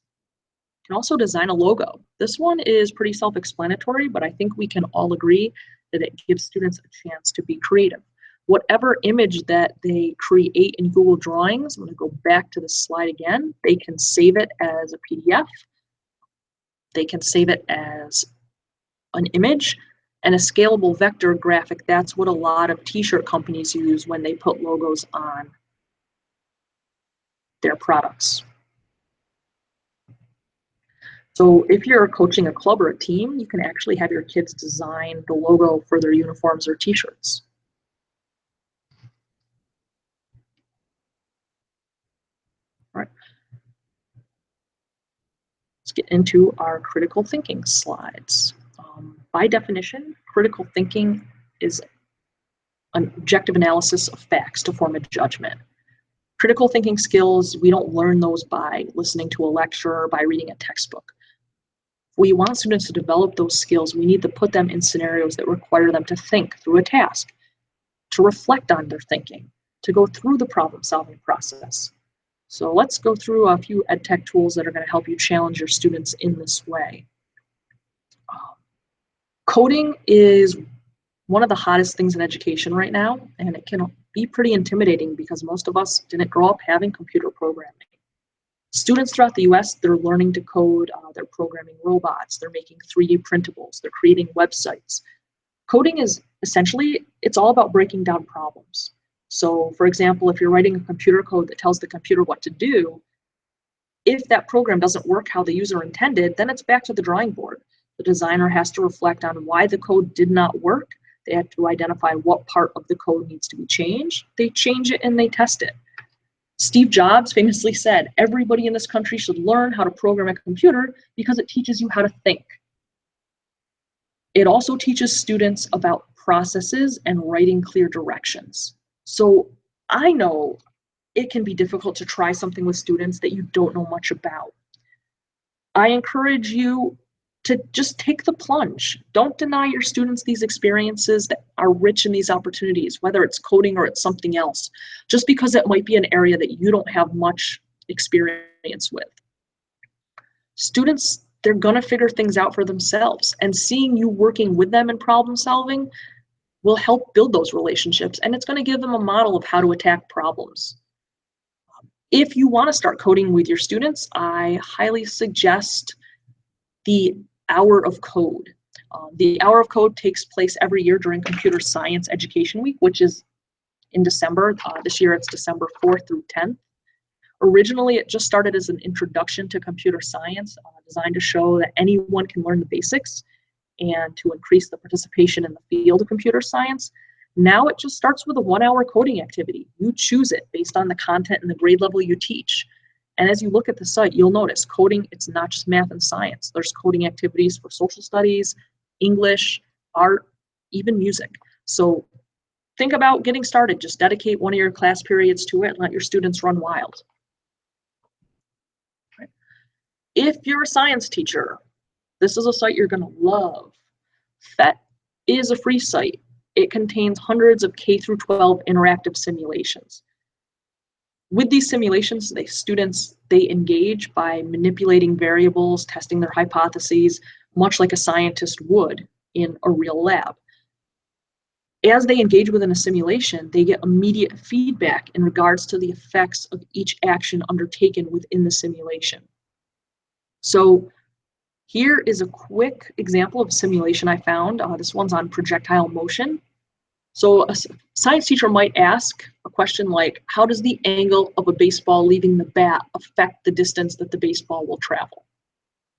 You can also design a logo. This one is pretty self-explanatory, but I think we can all agree that it gives students a chance to be creative. Whatever image that they create in Google Drawings, I'm going to go back to the slide again, they can save it as a PDF. They can save it as an image and a scalable vector graphic. That's what a lot of t-shirt companies use when they put logos on their products. So if you're coaching a club or a team, you can actually have your kids design the logo for their uniforms or t-shirts. All right. Let's get into our critical thinking slides. By definition, critical thinking is an objective analysis of facts to form a judgment. Critical thinking skills, we don't learn those by listening to a lecture or by reading a textbook. If we want students to develop those skills, we need to put them in scenarios that require them to think through a task, to reflect on their thinking, to go through the problem-solving process. So let's go through a few EdTech tools that are going to help you challenge your students in this way. Coding is one of the hottest things in education right now, and it can be pretty intimidating because most of us didn't grow up having computer programming. Students throughout the US, they're learning to code, they're programming robots, they're making 3D printables, they're creating websites. Coding is essentially, it's all about breaking down problems. So for example, if you're writing a computer code that tells the computer what to do, if that program doesn't work how the user intended, then it's back to the drawing board. The designer has to reflect on why the code did not work. They have to identify what part of the code needs to be changed. They change it and they test it. Steve Jobs famously said, everybody in this country should learn how to program a computer because it teaches you how to think. It also teaches students about processes and writing clear directions. So I know it can be difficult to try something with students that you don't know much about. I encourage you to just take the plunge. Don't deny your students these experiences that are rich in these opportunities, whether it's coding or it's something else, just because it might be an area that you don't have much experience with. Students, they're gonna figure things out for themselves, and seeing you working with them in problem solving will help build those relationships, and it's gonna give them a model of how to attack problems. If you wanna start coding with your students, I highly suggest the Hour of Code. The Hour of Code takes place every year during Computer Science Education Week, which is in December. This year it's December 4th through 10th. Originally, it just started as an introduction to computer science, designed to show that anyone can learn the basics and to increase the participation in the field of computer science. Now it just starts with a 1-hour coding activity. You choose it based on the content and the grade level you teach. And as you look at the site, you'll notice coding, it's not just math and science. There's coding activities for social studies, English, art, even music. So think about getting started. Just dedicate one of your class periods to it and let your students run wild. Right. If you're a science teacher, this is a site you're gonna love. PhET is a free site. It contains hundreds of K through 12 interactive simulations. With these simulations, students engage by manipulating variables, testing their hypotheses, much like a scientist would in a real lab. As they engage within a simulation, they get immediate feedback in regards to the effects of each action undertaken within the simulation. So here is a quick example of a simulation I found. This one's on projectile motion. So a science teacher might ask a question like, how does the angle of a baseball leaving the bat affect the distance that the baseball will travel?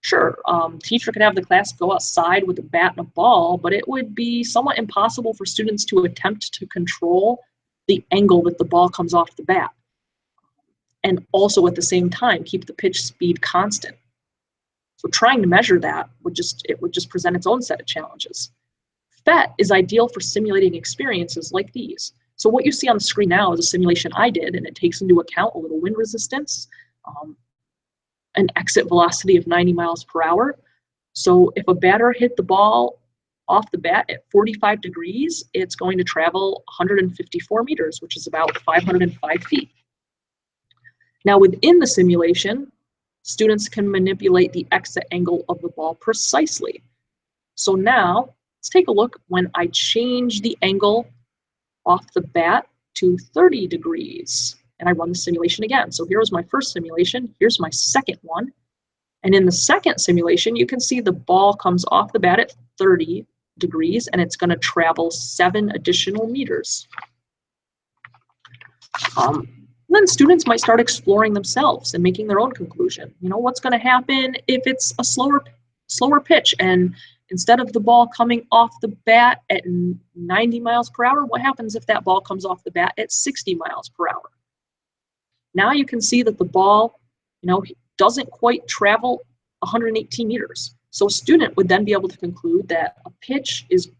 Sure, teacher could have the class go outside with a bat and a ball, but it would be somewhat impossible for students to attempt to control the angle that the ball comes off the bat, and also at the same time keep the pitch speed constant. So trying to measure that would just present its own set of challenges. PhET is ideal for simulating experiences like these. So what you see on the screen now is a simulation I did, and it takes into account a little wind resistance, an exit velocity of 90 miles per hour. So if a batter hit the ball off the bat at 45 degrees, it's going to travel 154 meters, which is about 505 feet. Now within the simulation, students can manipulate the exit angle of the ball precisely. So now, let's take a look when I change the angle off the bat to 30 degrees and I run the simulation again. So here was my first simulation, here's my second one. And in the second simulation, you can see the ball comes off the bat at 30 degrees and it's gonna travel 7 additional meters. Then students might start exploring themselves and making their own conclusion. You know, what's gonna happen if it's a slower pitch, and instead of the ball coming off the bat at 90 miles per hour, what happens if that ball comes off the bat at 60 miles per hour? Now you can see that the ball, doesn't quite travel 118 meters. So a student would then be able to conclude that a pitch is,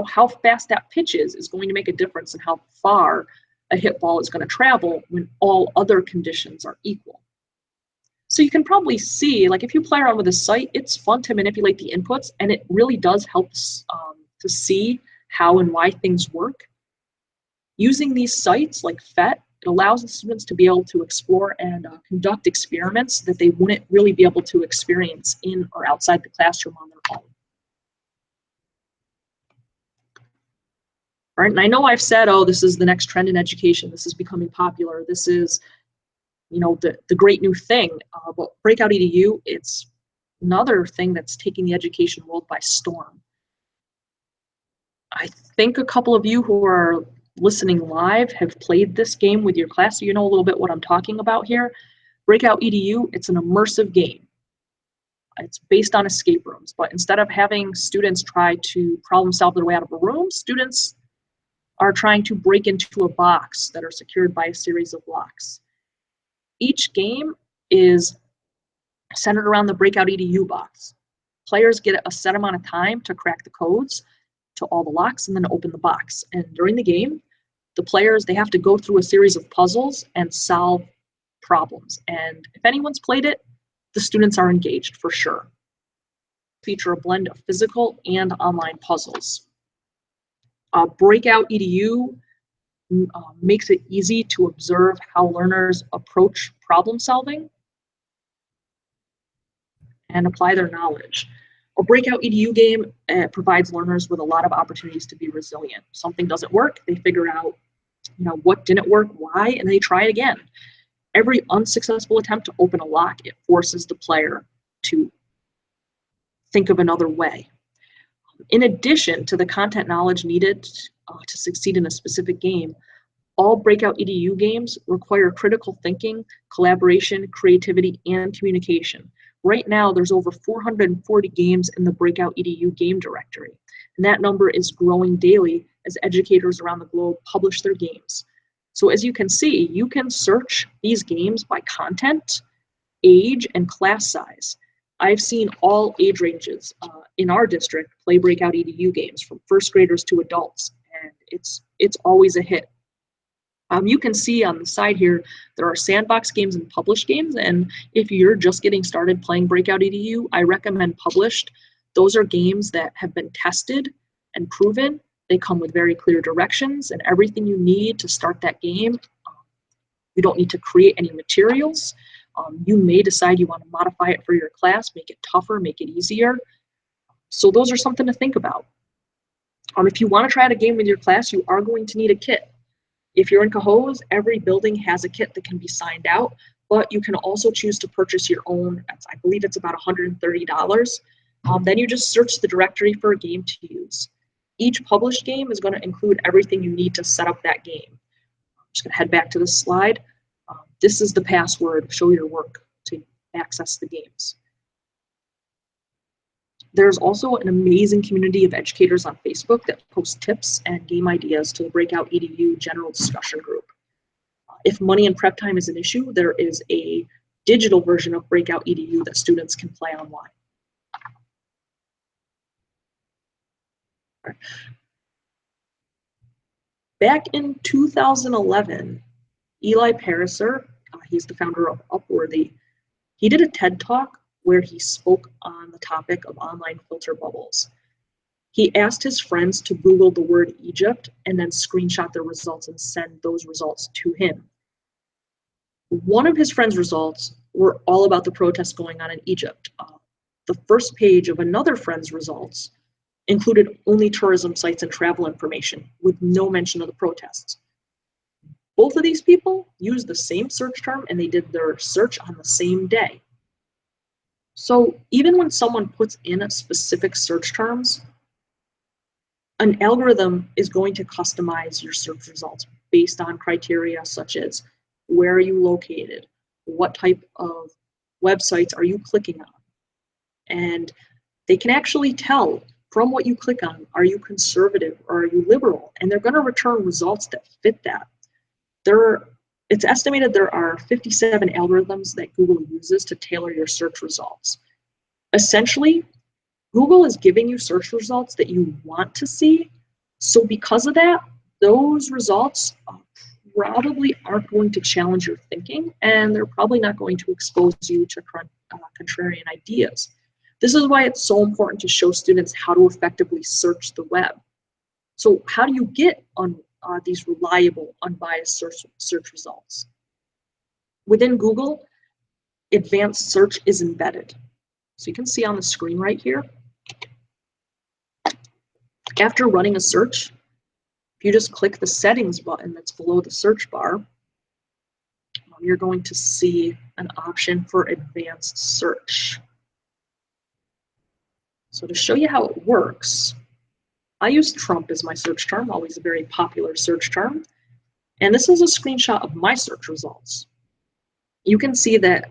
how fast that pitch is going to make a difference in how far a hit ball is going to travel when all other conditions are equal. So you can probably see, like if you play around with a site, it's fun to manipulate the inputs, and it really does help to see how and why things work. Using these sites like PhET, it allows the students to be able to explore and conduct experiments that they wouldn't really be able to experience in or outside the classroom on their own. All right, and I know I've said, oh, this is the next trend in education. This is becoming popular. This is the great new thing, but Breakout EDU, it's another thing that's taking the education world by storm. I think a couple of you who are listening live have played this game with your class, so you know a little bit what I'm talking about here. Breakout EDU, it's an immersive game. It's based on escape rooms, but instead of having students try to problem solve their way out of a room, students are trying to break into a box that are secured by a series of locks. Each game is centered around the Breakout EDU box. Players get a set amount of time to crack the codes to all the locks and then open the box. And during the game, the players, they have to go through a series of puzzles and solve problems. And if anyone's played it, the students are engaged for sure. feature a blend of physical and online puzzles. Breakout EDU makes it easy to observe how learners approach problem solving and apply their knowledge. A breakout EDU game provides learners with a lot of opportunities to be resilient. Something doesn't work, they figure out what didn't work, why, and they try it again. Every unsuccessful attempt to open a lock, it forces the player to think of another way. In addition to the content knowledge needed to succeed in a specific game, all breakout EDU games require critical thinking, collaboration, creativity, and communication. Right now, there's over 440 games in the breakout EDU game directory, and that number is growing daily as educators around the globe publish their games. So as you can see, you can search these games by content, age, and class size. I've seen all age ranges in our district play breakout EDU games, from first graders to adults, and it's always a hit. You can see on the side here, there are sandbox games and published games, and if you're just getting started playing breakout EDU, I recommend published. Those are games that have been tested and proven. They come with very clear directions and everything you need to start that game. You don't need to create any materials. You may decide you want to modify it for your class, make it tougher, make it easier. So those are something to think about. If you want to try out a game with your class, you are going to need a kit. If you're in Cohoes, every building has a kit that can be signed out, but you can also choose to purchase your own. I believe it's about $130. Then you just search the directory for a game to use. Each published game is going to include everything you need to set up that game. I'm just going to head back to this slide. This is the password, show your work, to access the games. There's also an amazing community of educators on Facebook that post tips and game ideas to the Breakout EDU general discussion group. If money and prep time is an issue, there is a digital version of Breakout EDU that students can play online. Back in 2011, Eli Pariser, he's the founder of Upworthy, he did a TED Talk where he spoke on the topic of online filter bubbles. He asked his friends to Google the word Egypt and then screenshot their results and send those results to him. One of his friends' results were all about the protests going on in Egypt. The first page of another friend's results included only tourism sites and travel information with no mention of the protests. Both of these people used the same search term and they did their search on the same day. So even when someone puts in a specific search terms, an algorithm is going to customize your search results based on criteria such as where are you located, what type of websites are you clicking on, and they can actually tell from what you click on, are you conservative or are you liberal, and they're going to return results that fit that. It's estimated there are 57 algorithms that Google uses to tailor your search results. Essentially, Google is giving you search results that you want to see. So because of that, those results probably aren't going to challenge your thinking, and they're probably not going to expose you to contrarian ideas. This is why it's so important to show students how to effectively search the web. So how do you get on these reliable, unbiased search results? Within Google, advanced search is embedded. So you can see on the screen right here, after running a search, if you just click the settings button that's below the search bar, you're going to see an option for advanced search. So to show you how it works, I use Trump as my search term, always a very popular search term. And this is a screenshot of my search results. You can see that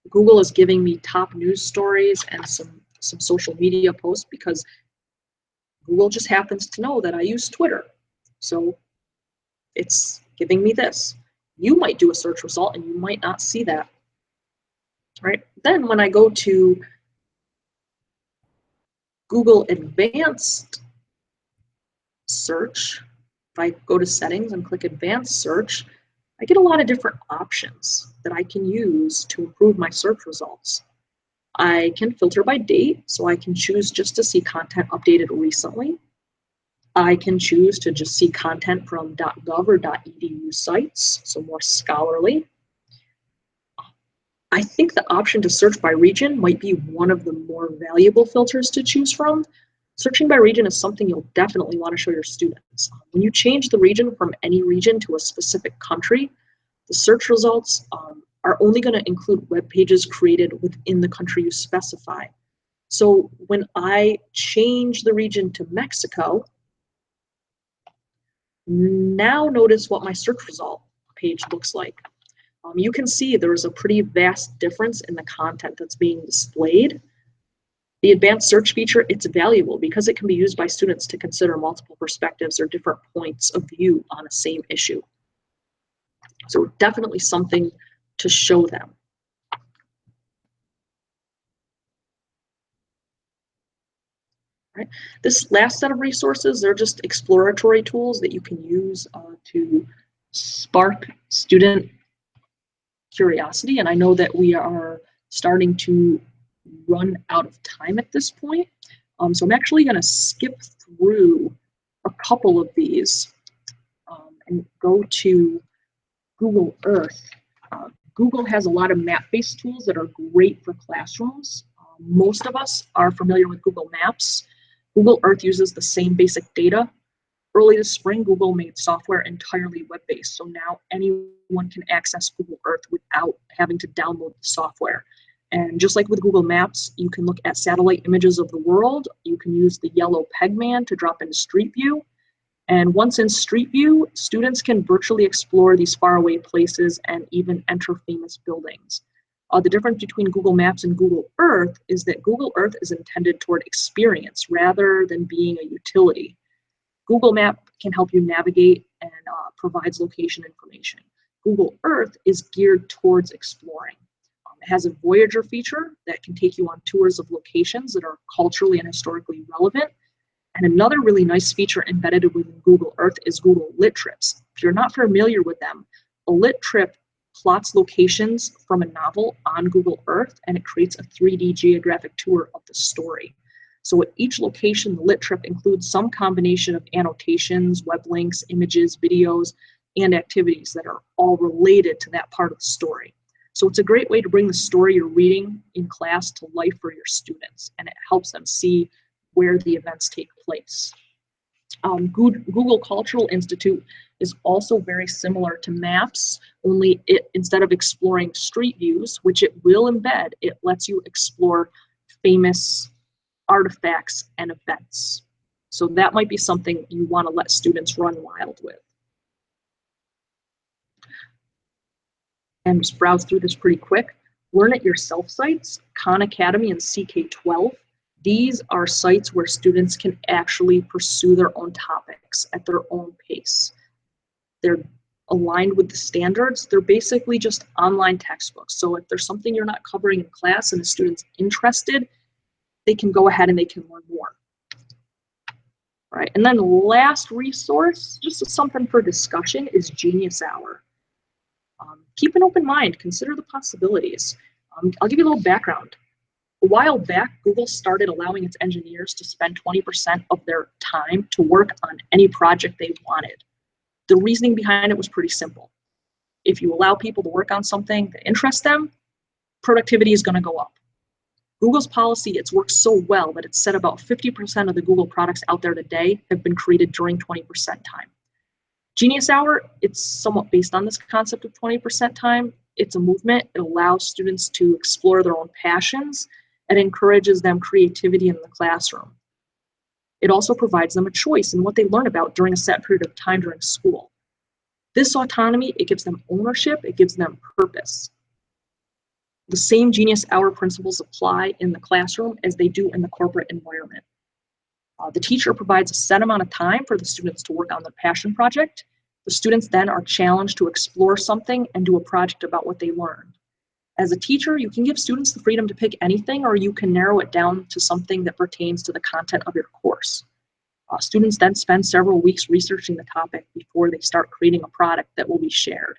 Google is giving me top news stories and some social media posts because Google just happens to know that I use Twitter. So it's giving me this. You might do a search result and you might not see that. Right? Then when I go to Google Advanced Search, if I go to settings and click Advanced Search, I get a lot of different options that I can use to improve my search results. I can filter by date, so I can choose just to see content updated recently. I can choose to just see content from .gov or .edu sites, so more scholarly. I think the option to search by region might be one of the more valuable filters to choose from. Searching by region is something you'll definitely want to show your students. When you change the region from any region to a specific country, the search results are only going to include web pages created within the country you specify. So when I change the region to Mexico, now notice what my search result page looks like. You can see there's a pretty vast difference in the content that's being displayed. The advanced search feature, it's valuable because it can be used by students to consider multiple perspectives or different points of view on a same issue. So definitely something to show them. Right. This last set of resources, they're just exploratory tools that you can use to spark student curiosity. And I know that we are starting to run out of time at this point. So I'm actually going to skip through a couple of these and go to Google Earth. Google has a lot of map-based tools that are great for classrooms. Most of us are familiar with Google Maps. Google Earth uses the same basic data. Early this spring, Google made software entirely web-based, so now anyone can access Google Earth without having to download the software. And just like with Google Maps, you can look at satellite images of the world. You can use the yellow pegman to drop into Street View. And once in Street View, students can virtually explore these faraway places and even enter famous buildings. The difference between Google Maps and Google Earth is that Google Earth is intended toward experience rather than being a utility. Google Map can help you navigate and provides location information. Google Earth is geared towards exploring. It has a Voyager feature that can take you on tours of locations that are culturally and historically relevant. And another really nice feature embedded within Google Earth is Google Lit Trips. If you're not familiar with them, a lit trip plots locations from a novel on Google Earth, and it creates a 3D geographic tour of the story. So at each location, the lit trip includes some combination of annotations, web links, images, videos, and activities that are all related to that part of the story. So it's a great way to bring the story you're reading in class to life for your students, and it helps them see where the events take place. Google Cultural Institute is also very similar to Maps, only instead of exploring street views, which it will embed, it lets you explore famous artifacts and events. So that might be something you want to let students run wild with. And just browse through this pretty quick. Learn it yourself sites, Khan Academy and CK12. These are sites where students can actually pursue their own topics at their own pace. They're aligned with the standards. They're basically just online textbooks. So if there's something you're not covering in class and the student's interested, they can go ahead and they can learn more. All right, and then the last resource, just something for discussion, is Genius Hour. Keep an open mind, consider the possibilities. I'll give you a little background. A while back, Google started allowing its engineers to spend 20% of their time to work on any project they wanted. The reasoning behind it was pretty simple. If you allow people to work on something that interests them, productivity is going to go up. Google's policy, it's worked so well that it's said about 50% of the Google products out there today have been created during 20% time. Genius Hour, it's somewhat based on this concept of 20% time. It's a movement. It allows students to explore their own passions and encourages them creativity in the classroom. It also provides them a choice in what they learn about during a set period of time during school. This autonomy, it gives them ownership, it gives them purpose. The same Genius Hour principles apply in the classroom as they do in the corporate environment. The teacher provides a set amount of time for the students to work on their passion project. The students then are challenged to explore something and do a project about what they learned. As a teacher, you can give students the freedom to pick anything, or you can narrow it down to something that pertains to the content of your course. Students then spend several weeks researching the topic before they start creating a product that will be shared.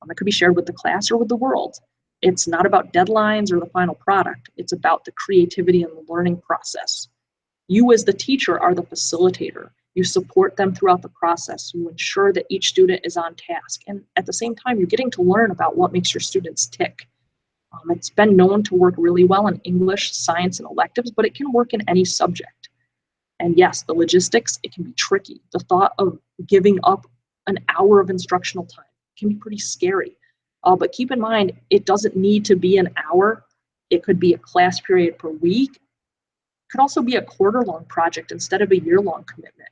It could be shared with the class or with the world. It's not about deadlines or the final product. It's about the creativity and the learning process. You as the teacher are the facilitator. You support them throughout the process. You ensure that each student is on task. And at the same time, you're getting to learn about what makes your students tick. It's been known to work really well in English, science, and electives, but it can work in any subject. And yes, the logistics, it can be tricky. The thought of giving up an hour of instructional time can be pretty scary. But keep in mind, it doesn't need to be an hour. It could be a class period per week. It could also be a quarter-long project instead of a year-long commitment.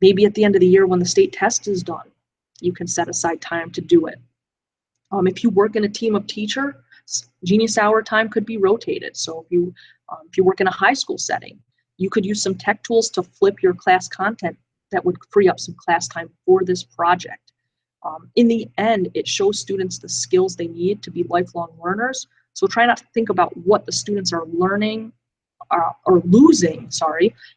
Maybe at the end of the year when the state test is done, you can set aside time to do it. If you work in a team of teachers, Genius Hour time could be rotated. So if you work in a high school setting, you could use some tech tools to flip your class content that would free up some class time for this project. In the end, it shows students the skills they need to be lifelong learners. So try not to think about what the students are learning or losing,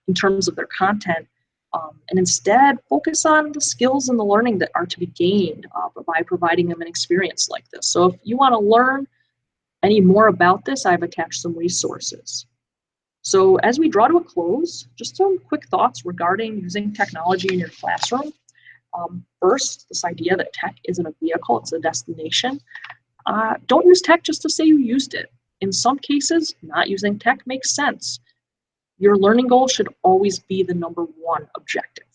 in terms of their content, and instead focus on the skills and the learning that are to be gained by providing them an experience like this. So if you want to learn any more about this, I've attached some resources. So as we draw to a close, just some quick thoughts regarding using technology in your classroom. First, this idea that tech isn't a vehicle, it's a destination. Don't use tech just to say you used it. In some cases, not using tech makes sense. Your learning goal should always be the number one objective.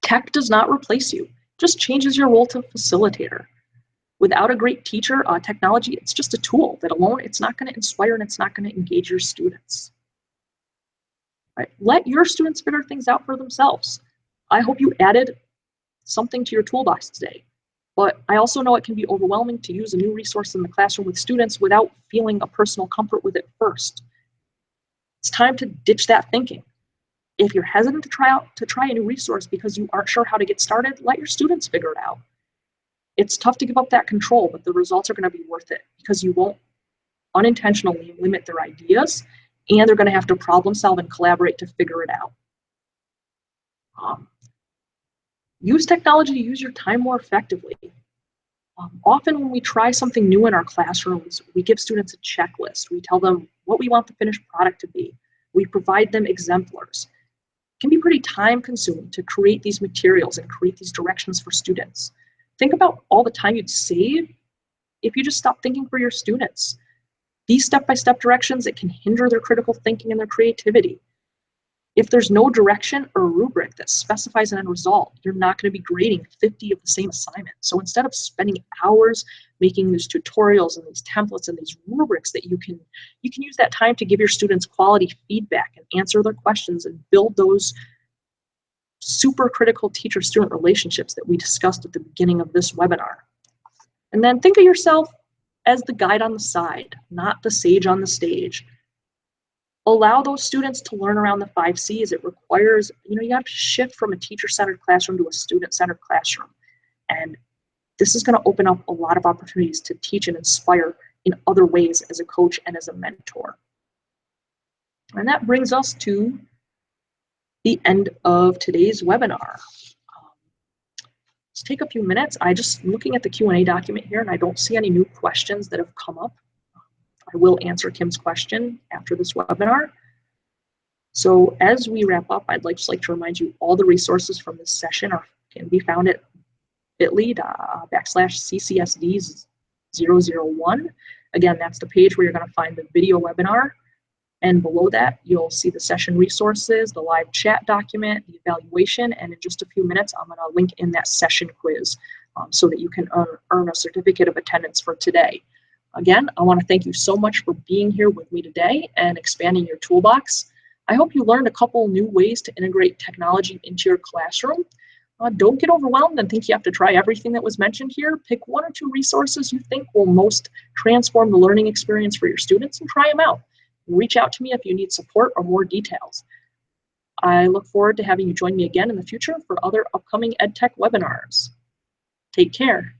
Tech does not replace you, just changes your role to facilitator. Without a great teacher, technology, it's just a tool that alone, it's not going to inspire and it's not going to engage your students. Right? Let your students figure things out for themselves. I hope you added something to your toolbox today, but I also know it can be overwhelming to use a new resource in the classroom with students without feeling a personal comfort with it first. It's time to ditch that thinking. If you're hesitant to try a new resource because you aren't sure how to get started, let your students figure it out. It's tough to give up that control, but the results are going to be worth it because you won't unintentionally limit their ideas, and they're going to have to problem solve and collaborate to figure it out. Use technology to use your time more effectively. Often when we try something new in our classrooms, we give students a checklist. We tell them what we want the finished product to be. We provide them exemplars. It can be pretty time consuming to create these materials and create these directions for students. Think about all the time you'd save if you just stopped thinking for your students. These step-by-step directions, it can hinder their critical thinking and their creativity. If there's no direction or rubric that specifies an end result, you're not going to be grading 50 of the same assignment. So instead of spending hours making these tutorials and these templates and these rubrics that you can use that time to give your students quality feedback and answer their questions and build those super critical teacher-student relationships that we discussed at the beginning of this webinar. And then think of yourself as the guide on the side, not the sage on the stage. Allow those students to learn around the 5 C's. It requires, you have to shift from a teacher-centered classroom to a student-centered classroom. And this is going to open up a lot of opportunities to teach and inspire in other ways as a coach and as a mentor. And that brings us to the end of today's webinar. Let's take a few minutes. I'm looking at the Q&A document here, and I don't see any new questions that have come up. I will answer Kim's question after this webinar. So as we wrap up, I'd just like to remind you all the resources from this session can be found at bit.ly/ccsds001. Again, that's the page where you're going to find the video webinar. And below that, you'll see the session resources, the live chat document, the evaluation, and in just a few minutes, I'm going to link in that session quiz so that you can earn a certificate of attendance for today. Again, I want to thank you so much for being here with me today and expanding your toolbox. I hope you learned a couple new ways to integrate technology into your classroom. Don't get overwhelmed and think you have to try everything that was mentioned here. Pick 1 or 2 resources you think will most transform the learning experience for your students and try them out. Reach out to me if you need support or more details. I look forward to having you join me again in the future for other upcoming EdTech webinars. Take care.